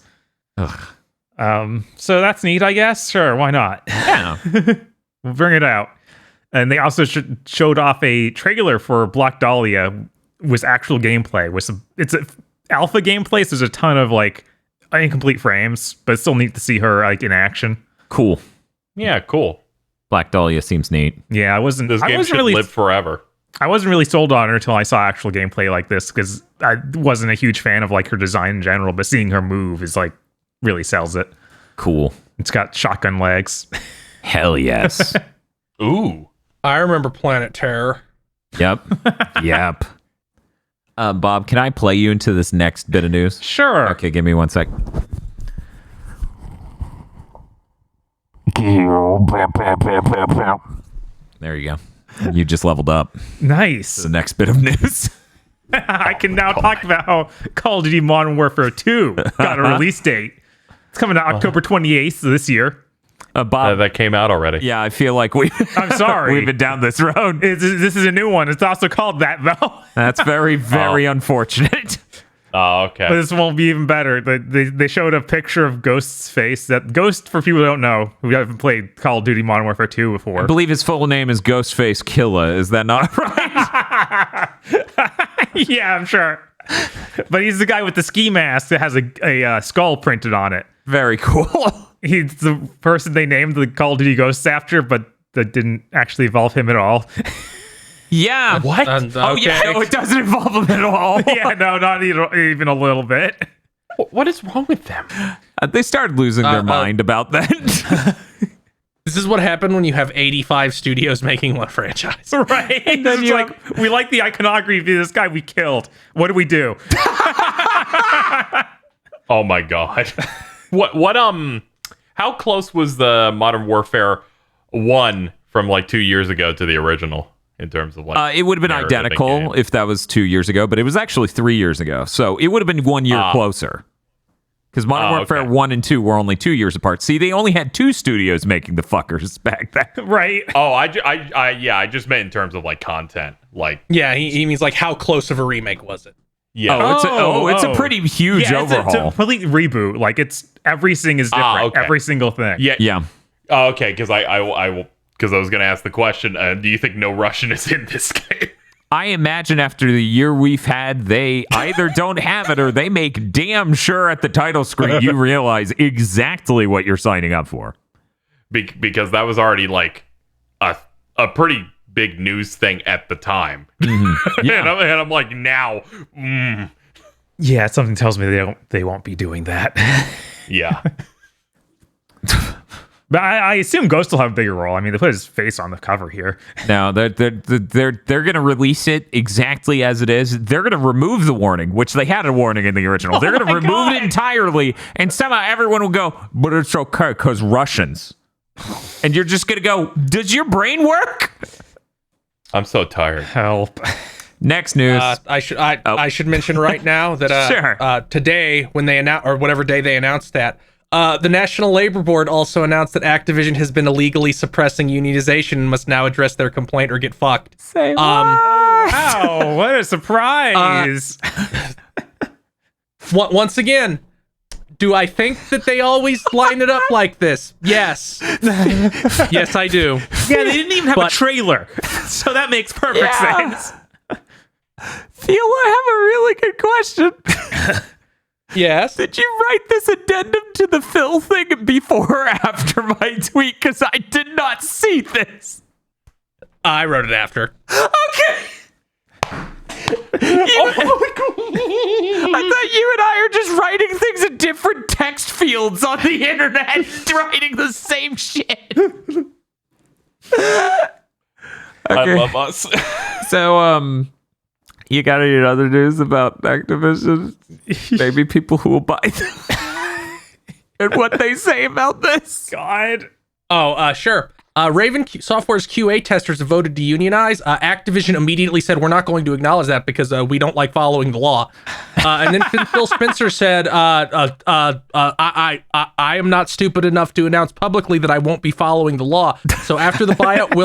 S1: Ugh.
S2: So that's neat, I guess. Sure, why not?
S1: Yeah.
S2: We'll bring it out. And they also showed off a trailer for Black Dahlia with actual gameplay. alpha gameplay, so there's a ton of like incomplete frames, but it's still neat to see her like in action.
S1: Cool.
S3: Yeah, cool.
S1: Black Dahlia seems neat.
S2: Yeah, I wasn't
S3: Should
S2: really
S3: live forever.
S2: I wasn't really sold on her until I saw actual gameplay like this, because I wasn't a huge fan of like her design in general, but seeing her move is like really sells it.
S1: Cool.
S2: It's got shotgun legs.
S1: Hell yes.
S3: Ooh.
S4: I remember Planet Terror.
S1: Yep. Yep. Bob, can I play you into this next bit of news?
S2: Sure.
S1: Okay, give me 1 sec. There you go. You just leveled up.
S2: Nice.
S1: The next bit of news.
S2: I can now talk about how Call of Duty Modern Warfare 2 got a release date. It's coming out October 28th of this year.
S1: Bob,
S3: That came out already.
S1: yeah, I feel like
S2: I'm sorry.
S1: we've been down this road.
S2: This is a new one. It's also called that, though.
S1: That's very, very unfortunate.
S3: Oh, okay.
S2: But this one will be even better. They showed a picture of Ghost's face. That Ghost, for people who don't know, who haven't played Call of Duty Modern Warfare 2 before.
S1: I believe his full name is Ghostface Killa. Is that not right?
S2: Yeah, I'm sure. But he's the guy with the ski mask that has a skull printed on it.
S1: Very cool.
S2: He's the person they named the Call of Duty Ghosts after, but that didn't actually involve him at all.
S1: Yeah.
S3: What?
S1: Oh, yeah. No, it doesn't involve him at all.
S2: Yeah, no, not even a little bit.
S3: What is wrong with them?
S1: They started losing their mind about that.
S4: This is what happened when you have 85 studios making one franchise.
S2: Right? And then you're like, we like the iconography of this guy we killed. What do we do?
S3: Oh my god. How close was the Modern Warfare 1 from like 2 years ago to the original in terms of like
S1: it would have been
S3: narrative and
S1: identical
S3: game?
S1: if that was 2 years ago, but it was actually 3 years ago. So it would have been 1 year closer. Because Modern Warfare 1 and 2 were only 2 years apart. See, they only had 2 studios making the fuckers back then.
S2: Right?
S3: Oh, I just meant in terms of like content. Like
S4: Yeah, he means like how close of a remake was it?
S3: yeah.
S1: It's a pretty huge overhaul.
S2: It's a complete reboot. Like, it's everything is different.
S3: okay.
S2: Every single thing.
S3: Yeah.
S1: Yeah.
S3: Oh, okay, because I was going to ask the question, do you think no Russian is in this game?
S1: I imagine after the year we've had, they either don't have it or they make damn sure at the title screen you realize exactly what you're signing up for.
S3: Because that was already like a pretty big news thing at the time.
S1: Mm-hmm. Yeah.
S3: and I'm like, now,
S2: Yeah, something tells me they won't be doing that.
S3: yeah.
S2: But I assume Ghost will have a bigger role. I mean, they put his face on the cover here.
S1: No, they're going to release it exactly as it is. They're going to remove the warning, which they had a warning in the original. They're going to remove it entirely, and somehow everyone will go, but it's okay because Russians. And you're just going to go, does your brain work?
S3: I'm so tired.
S2: Help.
S1: Next news.
S4: I should mention right now that
S1: Sure.
S4: Today when they announced, or whatever day they announced that, the National Labor Board also announced that Activision has been illegally suppressing unionization and must now address their complaint or get fucked.
S1: Say what?
S2: Wow, what a surprise.
S4: Once again, do I think that they always line it up like this? Yes. Yes, I do.
S2: Yeah, they didn't even have a trailer. So that makes perfect sense.
S1: Theo, I have a really good question.
S4: Yes.
S1: Did you write this addendum to the Phil thing before or after my tweet? Because I did not see this.
S4: I wrote it after.
S1: Okay. I thought you and I are just writing things in different text fields on the internet, writing the same shit.
S3: I love us.
S1: So, you got any other news about Activision? Maybe people who will buy them and what they say about this.
S2: God.
S4: Oh, sure. Raven Software's QA testers have voted to unionize. Activision immediately said, we're not going to acknowledge that because we don't like following the law. And then Phil Spencer said, I am not stupid enough to announce publicly that I won't be following the law. So after the buyout,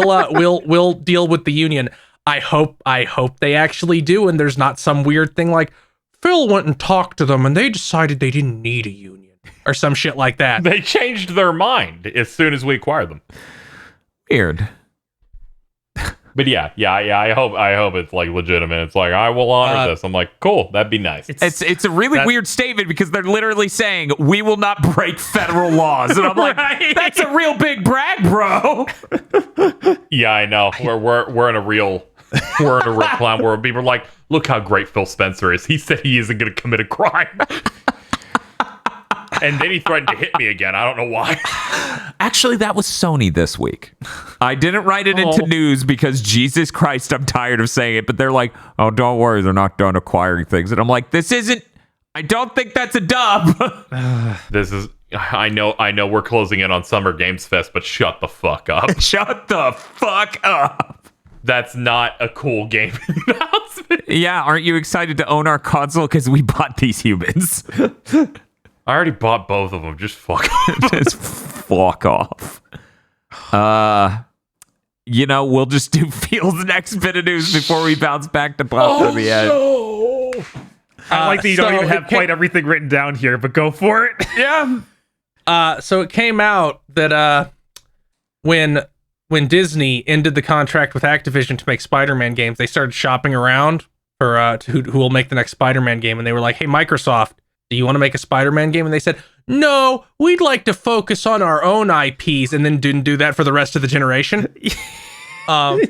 S4: we'll deal with the union. I hope they actually do, and there's not some weird thing like Phil went and talked to them and they decided they didn't need a union or some shit like that.
S3: They changed their mind as soon as we acquired them.
S1: Weird.
S3: But yeah. I hope it's like legitimate. It's like I will honor this. I'm like, cool, that'd be nice.
S1: It's a really weird statement because they're literally saying we will not break federal laws, and I'm like, that's a real big brag, bro.
S3: Yeah, I know. We're in a real clown world. People are like, look how great Phil Spencer is. He said he isn't going to commit a crime. And then he threatened to hit me again. I don't know why.
S1: Actually, that was Sony this week. I didn't write it into news because Jesus Christ, I'm tired of saying it. But they're like, oh, don't worry, they're not done acquiring things. And I'm like, this isn't. I don't think that's a dub.
S3: This is. I know we're closing in on Summer Games Fest, but shut the fuck up.
S1: Shut the fuck up.
S3: That's not a cool gaming announcement.
S1: Yeah, aren't you excited to own our console? Because we bought these humans.
S3: I already bought both of them. Just fuck off.
S1: Just fuck off. We'll just do Phil's next bit of news before we bounce back to Pop for the end.
S2: No. I like that you don't even have quite everything written down here, but go for it.
S1: Yeah.
S4: So it came out that when Disney ended the contract with Activision to make Spider-Man games, they started shopping around for who will make the next Spider-Man game, and they were like, "Hey, Microsoft, do you want to make a Spider-Man game?" And they said, "No, we'd like to focus on our own IPs," and then didn't do that for the rest of the generation. And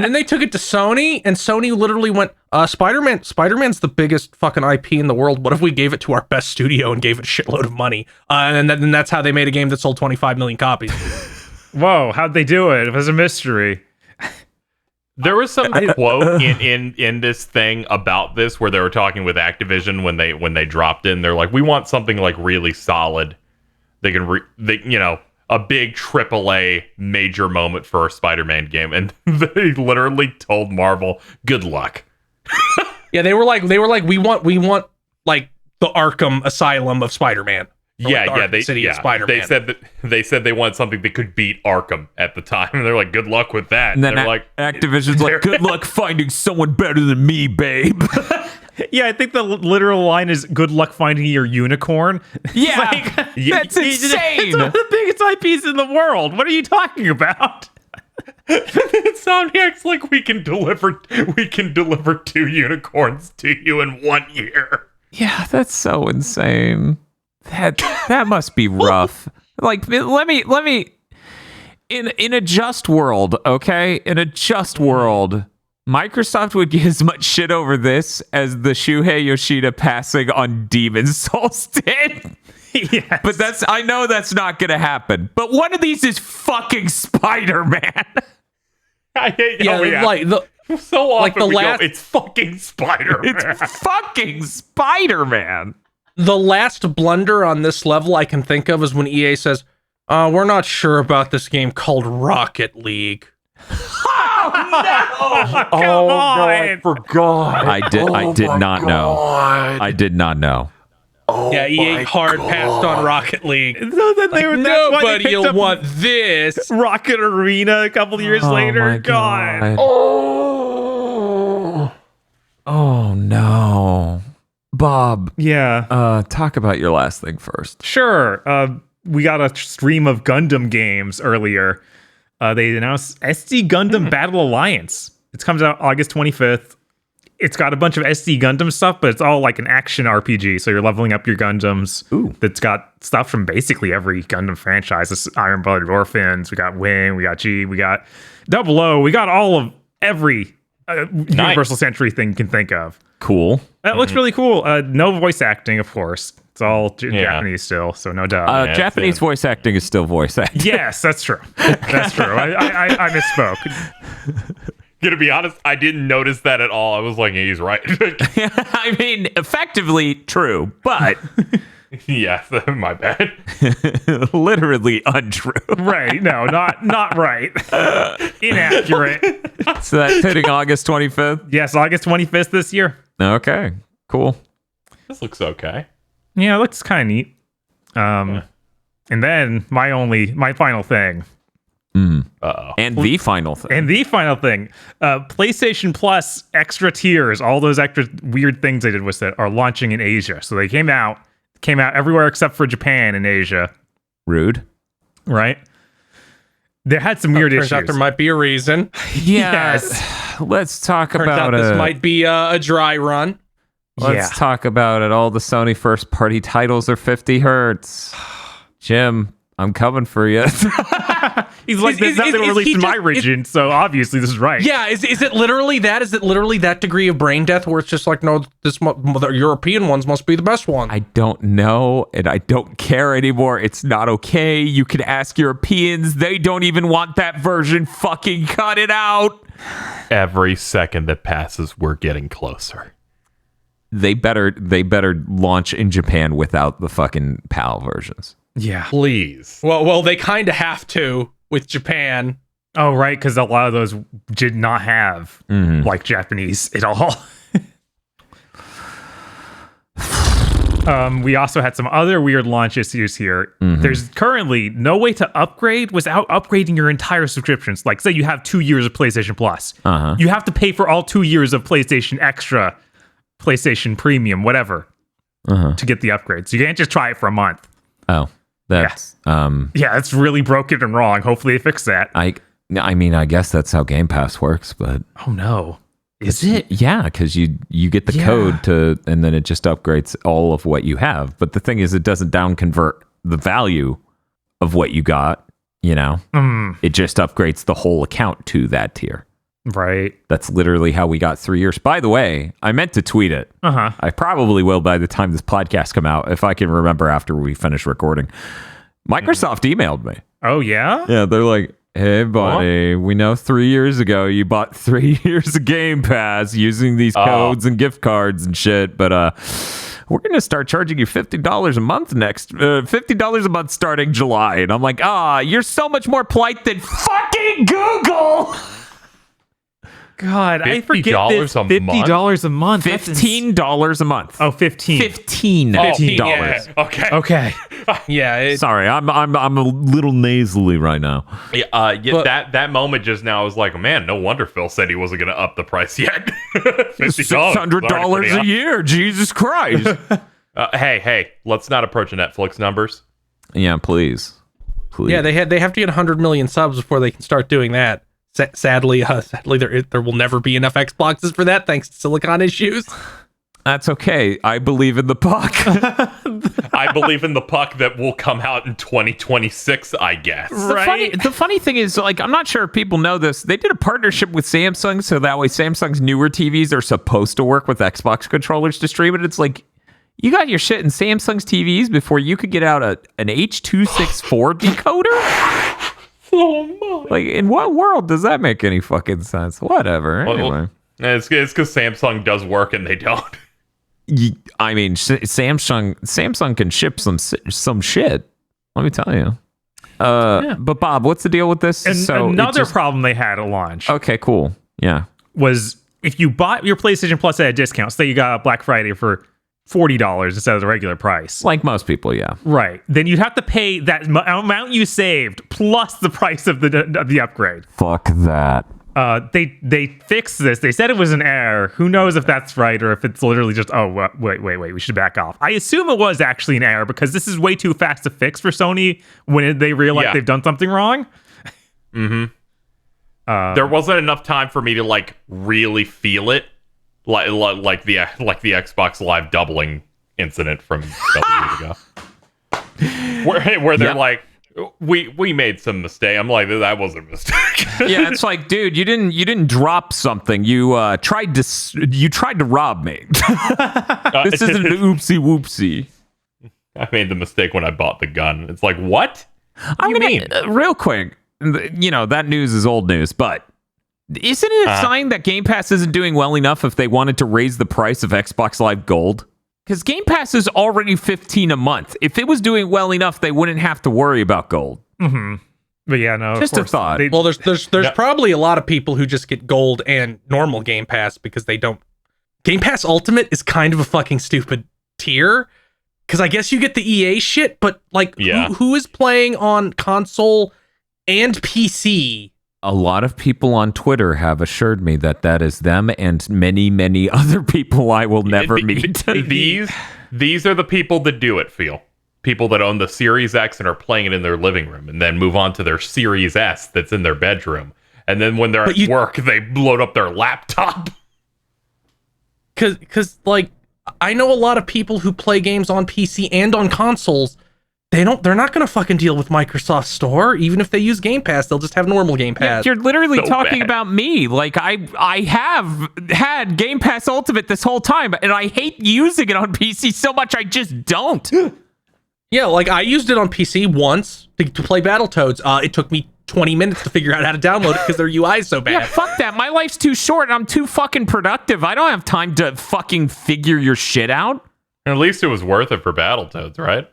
S4: then they took it to Sony, and Sony literally went, Spider-Man's the biggest fucking IP in the world. What if we gave it to our best studio and gave it a shitload of money? And then that's how they made a game that sold 25 million copies.
S2: Whoa, how'd they do it? It was a mystery.
S3: There was some quote in this thing about this where they were talking with Activision when they dropped in. They're like, we want something like really solid. They can a big AAA major moment for a Spider-Man game, and they literally told Marvel, "Good luck."
S4: Yeah, they were like, we want like the Arkham Asylum of Spider-Man.
S3: They
S4: City of Spider-Man.
S3: They said they want something that could beat Arkham at the time, and they're like, "Good luck with that."
S1: And then
S3: they're like,
S1: Activision's like, "Good luck finding someone better than me, babe."
S2: Yeah, I think the literal line is "Good luck finding your unicorn."
S1: Yeah, that's insane.
S2: It's one of the biggest IPs in the world. What are you talking about?
S3: Insomniac's like, we can deliver 2 unicorns to you in 1 year.
S1: Yeah, that's so insane. That must be rough. Like, let me in a just world, okay? In a just world, Microsoft would get as much shit over this as the Shuhei Yoshida passing on Demon's Souls did.
S2: Yes.
S1: But I know that's not gonna happen. But one of these is fucking Spider-Man.
S3: I hate
S4: like
S3: so often
S4: like the
S3: last, it's fucking Spider-Man.
S1: It's fucking Spider-Man.
S4: The last blunder on this level I can think of is when EA says, we're not sure about this game called Rocket League.
S2: Oh, no! Come on!
S3: I forgot.
S1: I did not know. I did not know.
S3: Oh,
S4: yeah, EA hard passed on Rocket League.
S2: So then they were
S4: Nobody will want this.
S2: Rocket Arena a couple years later.
S1: My
S2: God.
S1: Oh no. Bob.
S2: Yeah.
S1: Talk about your last thing first.
S2: Sure. We got a stream of Gundam games earlier. They announced SD Gundam Battle Alliance. It comes out August 25th. It's got a bunch of SD Gundam stuff, but it's all like an action RPG. So you're leveling up your Gundams.
S1: Ooh.
S2: That's got stuff from basically every Gundam franchise. This Iron Blooded Orphans. We got Wing. We got G. We got Double O. We got all of every Universal Century thing you can think of.
S1: Cool.
S2: That looks really cool. No voice acting, of course. It's all Japanese still, so no doubt.
S1: Japanese voice acting is still voice acting.
S2: Yes, that's true. That's true. I misspoke.
S3: Gonna be honest, I didn't notice that at all. I was like, he's right.
S1: I mean, effectively true, but
S3: yeah, my bad.
S1: Literally untrue.
S2: Right? No, not right. Inaccurate.
S1: So that's hitting August 25th.
S2: Yes, August 25th this year.
S1: Okay, cool.
S3: This looks okay.
S2: Yeah, it looks kind of neat. And then my final thing.
S3: Uh-oh.
S1: And the final thing.
S2: PlayStation Plus extra tiers, all those extra weird things they did with it are launching in Asia. So they came out everywhere except for Japan and Asia.
S1: Rude.
S2: Right? They had some weird
S4: Turns
S2: issues.
S4: out there might be a reason.
S2: Yes.
S1: Let's talk
S4: Turns
S1: about
S4: out this
S1: it.
S4: might be a dry run.
S1: Let's talk about it. All the Sony first party titles are 50 hertz. Jim, I'm coming for you.
S2: He's like, there's nothing released in my region, so obviously this is right.
S4: Yeah, is it literally that? Is it literally that degree of brain death where it's just like, no, the European ones must be the best one?
S1: I don't know, and I don't care anymore. It's not okay. You can ask Europeans. They don't even want that version. Fucking cut it out.
S3: Every second that passes, we're getting closer.
S1: They better launch in Japan without the fucking PAL versions.
S2: Yeah.
S3: Please.
S4: Well, they kind of have to with Japan.
S2: Oh, right, because a lot of those did not have like Japanese at all. We also had some other weird launch issues here. There's currently no way to upgrade without upgrading your entire subscriptions. Like, say you have 2 years of PlayStation Plus. You have to pay for all 2 years of PlayStation Extra, PlayStation Premium, whatever, to get the upgrade. So you can't just try it for a month.
S1: Oh, that's
S2: Yeah, it's really broken and wrong. Hopefully they fix that.
S1: I mean, I guess that's how Game Pass works, but
S2: Oh no. Is it?
S1: yeah, because you get the code to, and then it just upgrades all of what you have. But the thing is, it doesn't down convert the value of what you got. You know, it just upgrades the whole account to that tier.
S2: Right.
S1: That's literally how we got 3 years. By the way, I meant to tweet it. I probably will by the time this podcast come out, if I can remember after we finish recording. Microsoft emailed me.
S2: Oh yeah?
S1: Yeah, they're like, hey, buddy, we know 3 years ago you bought 3 years of Game Pass using these codes and gift cards and shit, but we're going to start charging you $50 a month $50 a month starting July. And I'm like, you're so much more polite than fucking Google.
S2: God, I forget this.
S3: $50 a month?
S2: $50 a month. That's
S1: $15 a month.
S2: Oh, 15.
S1: $15.
S3: Okay.
S2: Okay.
S4: Yeah.
S1: Sorry, I'm a little nasally right now.
S3: Yeah, that moment just now, I was like, man, no wonder Phil said he wasn't going to up the price yet. $50
S1: $600 a year. Jesus Christ.
S3: Hey, let's not approach Netflix numbers.
S1: Yeah, please.
S4: Yeah, they have to get 100 million subs before they can start doing that. Sadly, there will never be enough Xboxes for that, thanks to Silicon issues.
S1: That's okay. I believe in the puck.
S3: I believe in the puck that will come out in 2026, I guess.
S1: The funny thing is, like, I'm not sure if people know this. They did a partnership with Samsung, so that way Samsung's newer TVs are supposed to work with Xbox controllers to stream it. It's like, you got your shit in Samsung's TVs before you could get out an H.264 decoder? Like, in what world does that make any fucking sense? Whatever. Anyway.
S3: It's because Samsung does work and they don't.
S1: I mean, Samsung can ship some shit. Let me tell you. But Bob, what's the deal with this?
S2: And another problem they had at launch
S1: Okay, cool. Yeah.
S2: was if you bought your PlayStation Plus at a discount, say you got Black Friday for $40 instead of the regular price.
S1: Like most people, yeah.
S2: Right. Then you'd have to pay that amount you saved plus the price of the upgrade.
S1: Fuck that.
S2: They fixed this. They said it was an error. Who knows if that's right or if it's literally just, wait, we should back off. I assume it was actually an error because this is way too fast to fix for Sony when they realize they've done something wrong.
S3: There wasn't enough time for me to like really feel it, like the Xbox Live doubling incident from a couple years ago, where they're like, we made some mistake. I'm like, that wasn't a mistake.
S1: Yeah, it's like, dude, you didn't drop something. You tried to rob me. This isn't an oopsie whoopsie.
S3: I made the mistake when I bought the gun. It's like, what?
S1: I mean, real quick, that news is old news, but isn't it a sign that Game Pass isn't doing well enough if they wanted to raise the price of Xbox Live Gold? Because Game Pass is already $15 a month. If it was doing well enough, they wouldn't have to worry about Gold.
S2: Mm-hmm. But yeah, no.
S1: Just
S2: of course,
S1: a thought.
S4: Well, there's probably a lot of people who just get Gold and normal Game Pass because they don't. Game Pass Ultimate is kind of a fucking stupid tier. Because I guess you get the EA shit, but like, who is playing on console and PC?
S1: A lot of people on Twitter have assured me that is them and many, many other people I will never meet.
S3: These are the people that do it, Phil. people that own the Series X and are playing it in their living room, and then move on to their Series S that's in their bedroom. And then when they're at work, they load up their laptop.
S4: Because like, I know a lot of people who play games on PC and on consoles. They're not going to fucking deal with Microsoft Store. Even if they use Game Pass, they'll just have normal Game Pass.
S1: You're literally
S3: So
S1: talking
S3: bad.
S1: about me. Like, I have had Game Pass Ultimate this whole time, and I hate using it on PC so much I just don't.
S4: Yeah, like I used it on PC once to play Battletoads. It took me 20 minutes to figure out how to download it because their UI is so bad.
S1: Yeah, fuck that. My life's too short and I'm too fucking productive. I don't have time to fucking figure your shit out.
S3: At least it was worth it for Battletoads, right?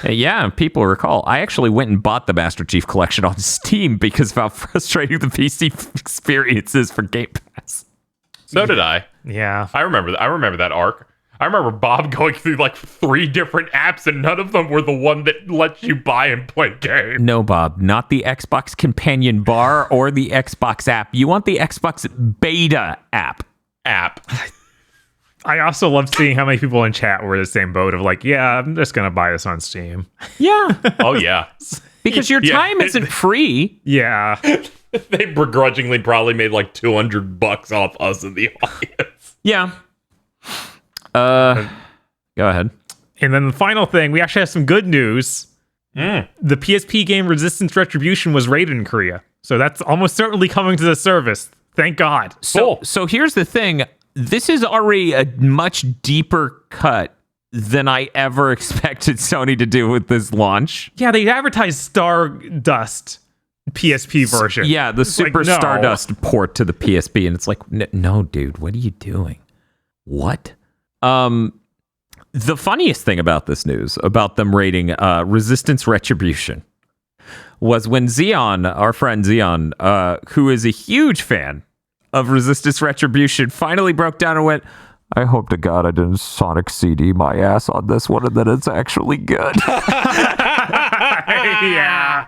S1: Yeah, people recall. I actually went and bought the Master Chief Collection on Steam because of how frustrating the PC experience is for Game Pass.
S3: So did I.
S2: Yeah.
S3: I remember that arc. I remember Bob going through like 3 different apps, and none of them were the one that lets you buy and play games.
S1: No, Bob, not the Xbox Companion Bar or the Xbox app. You want the Xbox Beta app.
S2: I also love seeing how many people in chat were in the same boat of like, yeah, I'm just going to buy this on Steam.
S1: Yeah.
S3: Oh, yeah.
S1: Because your
S3: Yeah.
S1: time isn't free.
S2: Yeah.
S3: They begrudgingly probably made like $200 off us in the audience.
S1: Yeah. Go ahead.
S2: And then the final thing, we actually have some good news. The PSP game Resistance Retribution was rated in Korea. So that's almost certainly coming to the service. Thank God.
S1: So here's the thing. This is already a much deeper cut than I ever expected Sony to do with this launch.
S2: Yeah, they advertised Stardust PSP version.
S1: Yeah, the
S2: It's like,
S1: Super
S2: no.
S1: Stardust port to the PSP, and it's like, no, dude, what are you doing? What? The funniest thing about this news, about them rating Resistance Retribution, was when Xeon, our friend Xeon, who is a huge fan of Resistance Retribution, finally broke down and went, I hope to God I didn't Sonic CD my ass on this one and that it's actually good.
S2: Yeah.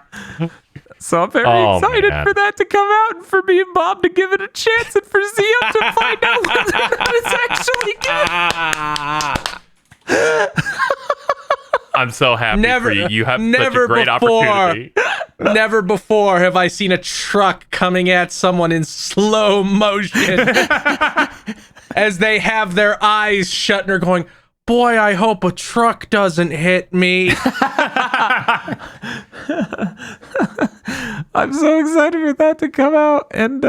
S1: So I'm very
S3: Oh,
S1: excited
S3: man.
S1: for that to come out and for me and Bob to give it a chance and for Xeon to find out whether it's actually good.
S3: I'm so happy
S4: Never-
S3: for you. You have such
S4: never
S3: a great
S4: before.
S3: opportunity.
S4: Never before have I seen a truck coming at someone in slow motion as they have their eyes shut and are going, boy, I hope a truck doesn't hit me.
S1: I'm so excited for that to come out. And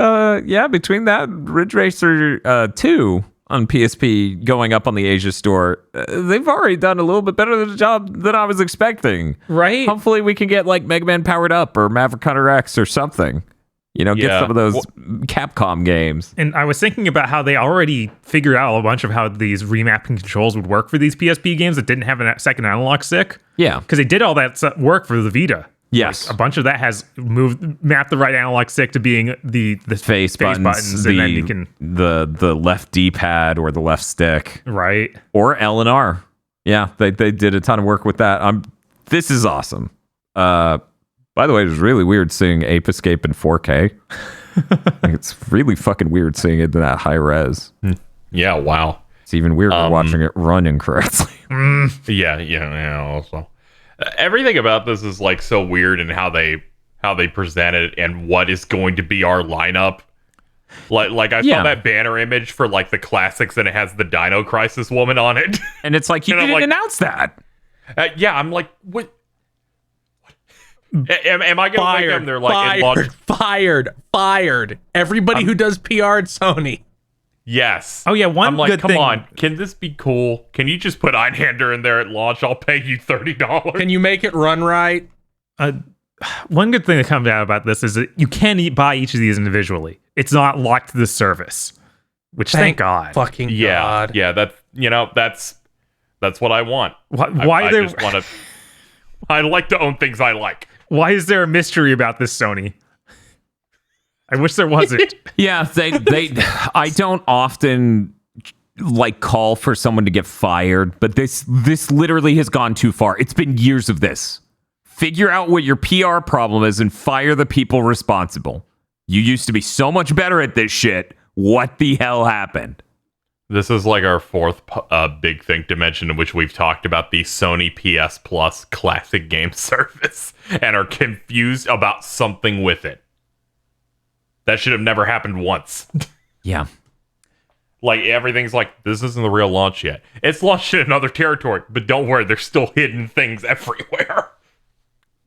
S1: yeah, between that Ridge Racer 2 on PSP going up on the Asia store, they've already done a little bit better of a job than I was expecting.
S2: Right?
S1: Hopefully we can get like Mega Man Powered Up or Maverick Hunter X or something. You know, get
S3: Yeah.
S1: some of those Capcom games.
S2: And I was thinking about how they already figured out a bunch of how these remapping controls would work for these PSP games that didn't have a second analog stick.
S1: Yeah.
S2: Because they did all that work for the Vita.
S1: Yes.
S2: A bunch of that has mapped the right analog stick to being the
S1: Face buttons,
S2: and then you can
S1: the left D-pad or the left stick.
S2: right.
S1: Or L and R. Yeah, they did a ton of work with that. This is awesome. By the way, it was really weird seeing Ape Escape in 4K. Like, it's really fucking weird seeing it in that high res.
S3: Yeah, wow.
S1: It's even weirder watching it run incorrectly.
S3: Yeah. Also, everything about this is like so weird, and how they present it and what is going to be our lineup. Like I
S1: Yeah.
S3: saw that banner image for like the classics, and it has the Dino Crisis woman on it.
S1: And it's like, you
S3: And I'm
S1: didn't
S3: like-
S1: announce that.
S3: Yeah, I'm like, what? Am I gonna wake up and they're like, in launch-
S4: Fired. Everybody who does PR at Sony.
S3: yes.
S2: Oh, yeah, one
S3: I'm like,
S2: good
S3: come
S2: thing-
S3: on, can this be cool? Can you just put Einhander in there at launch? I'll pay you $30.
S4: Can you make it run right?
S2: One good thing that comes out about this is that you can buy each of these individually. It's not locked to the service, which thank God.
S4: Fucking
S3: Yeah,
S4: God.
S3: yeah. That's what I want.
S2: Why
S3: I
S2: there?
S3: just want to. I like to own things I like.
S2: Why is there a mystery about this, Sony? I wish there wasn't.
S1: Yeah, they I don't often like call for someone to get fired, but this literally has gone too far. It's been years of this. Figure out what your PR problem is and fire the people responsible. You used to be so much better at this shit. What the hell happened?
S3: This is like our fourth big thing to mention, in which we've talked about the Sony PS Plus classic game service and are confused about something with it. That should have never happened once.
S1: Yeah.
S3: Like, everything's like, this isn't the real launch yet. It's launched in another territory, but don't worry, there's still hidden things everywhere.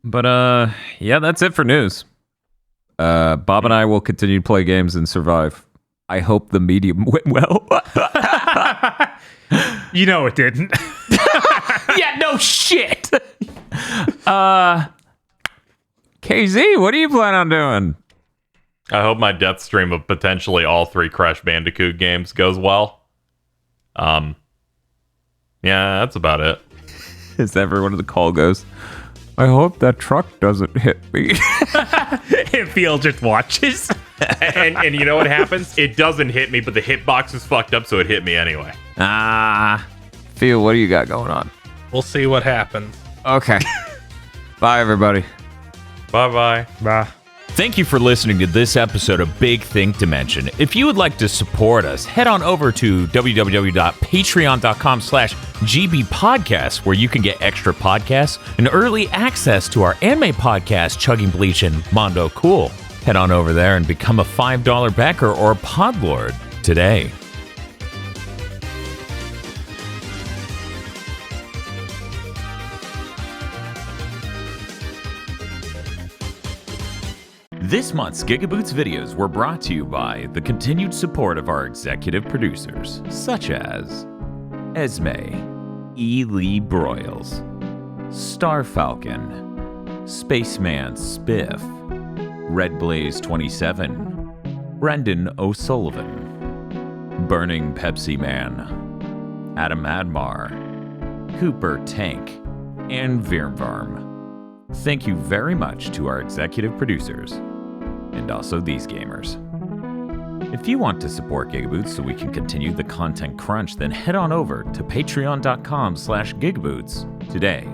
S1: But, yeah, that's it for news. Bob and I will continue to play games and survive. I hope the medium went well.
S2: You know it didn't.
S1: Yeah, no shit. KZ, what do you plan on doing?
S3: I hope my death stream of potentially all 3 Crash Bandicoot games goes well. Yeah, that's about it.
S1: As everyone in the call goes, I hope that truck doesn't hit me.
S2: Phil just watches.
S3: and you know what happens? It doesn't hit me, but the hitbox is fucked up, so it hit me anyway.
S1: Phil, what do you got going on?
S4: We'll see what happens.
S1: Okay. Bye, everybody.
S3: Bye-bye.
S2: Bye.
S1: Thank you for listening to this episode of Big Think Dimension. If you would like to support us, head on over to www.patreon.com/gbpodcast, where you can get extra podcasts and early access to our anime podcast, Chugging Bleach and Mondo Cool. Head on over there and become a $5 backer or podlord today. This month's GigaBoots videos were brought to you by the continued support of our executive producers, such as Esme, E. Lee Broyles, Star Falcon, Spaceman Spiff, Red Blaze 27, Brendan O'Sullivan, Burning Pepsi Man, Adam Admar, Cooper Tank, and Virmvarm. Thank you very much to our executive producers, and also these gamers. If you want to support GigaBoots so we can continue the content crunch, then head on over to patreon.com/GigaBoots today.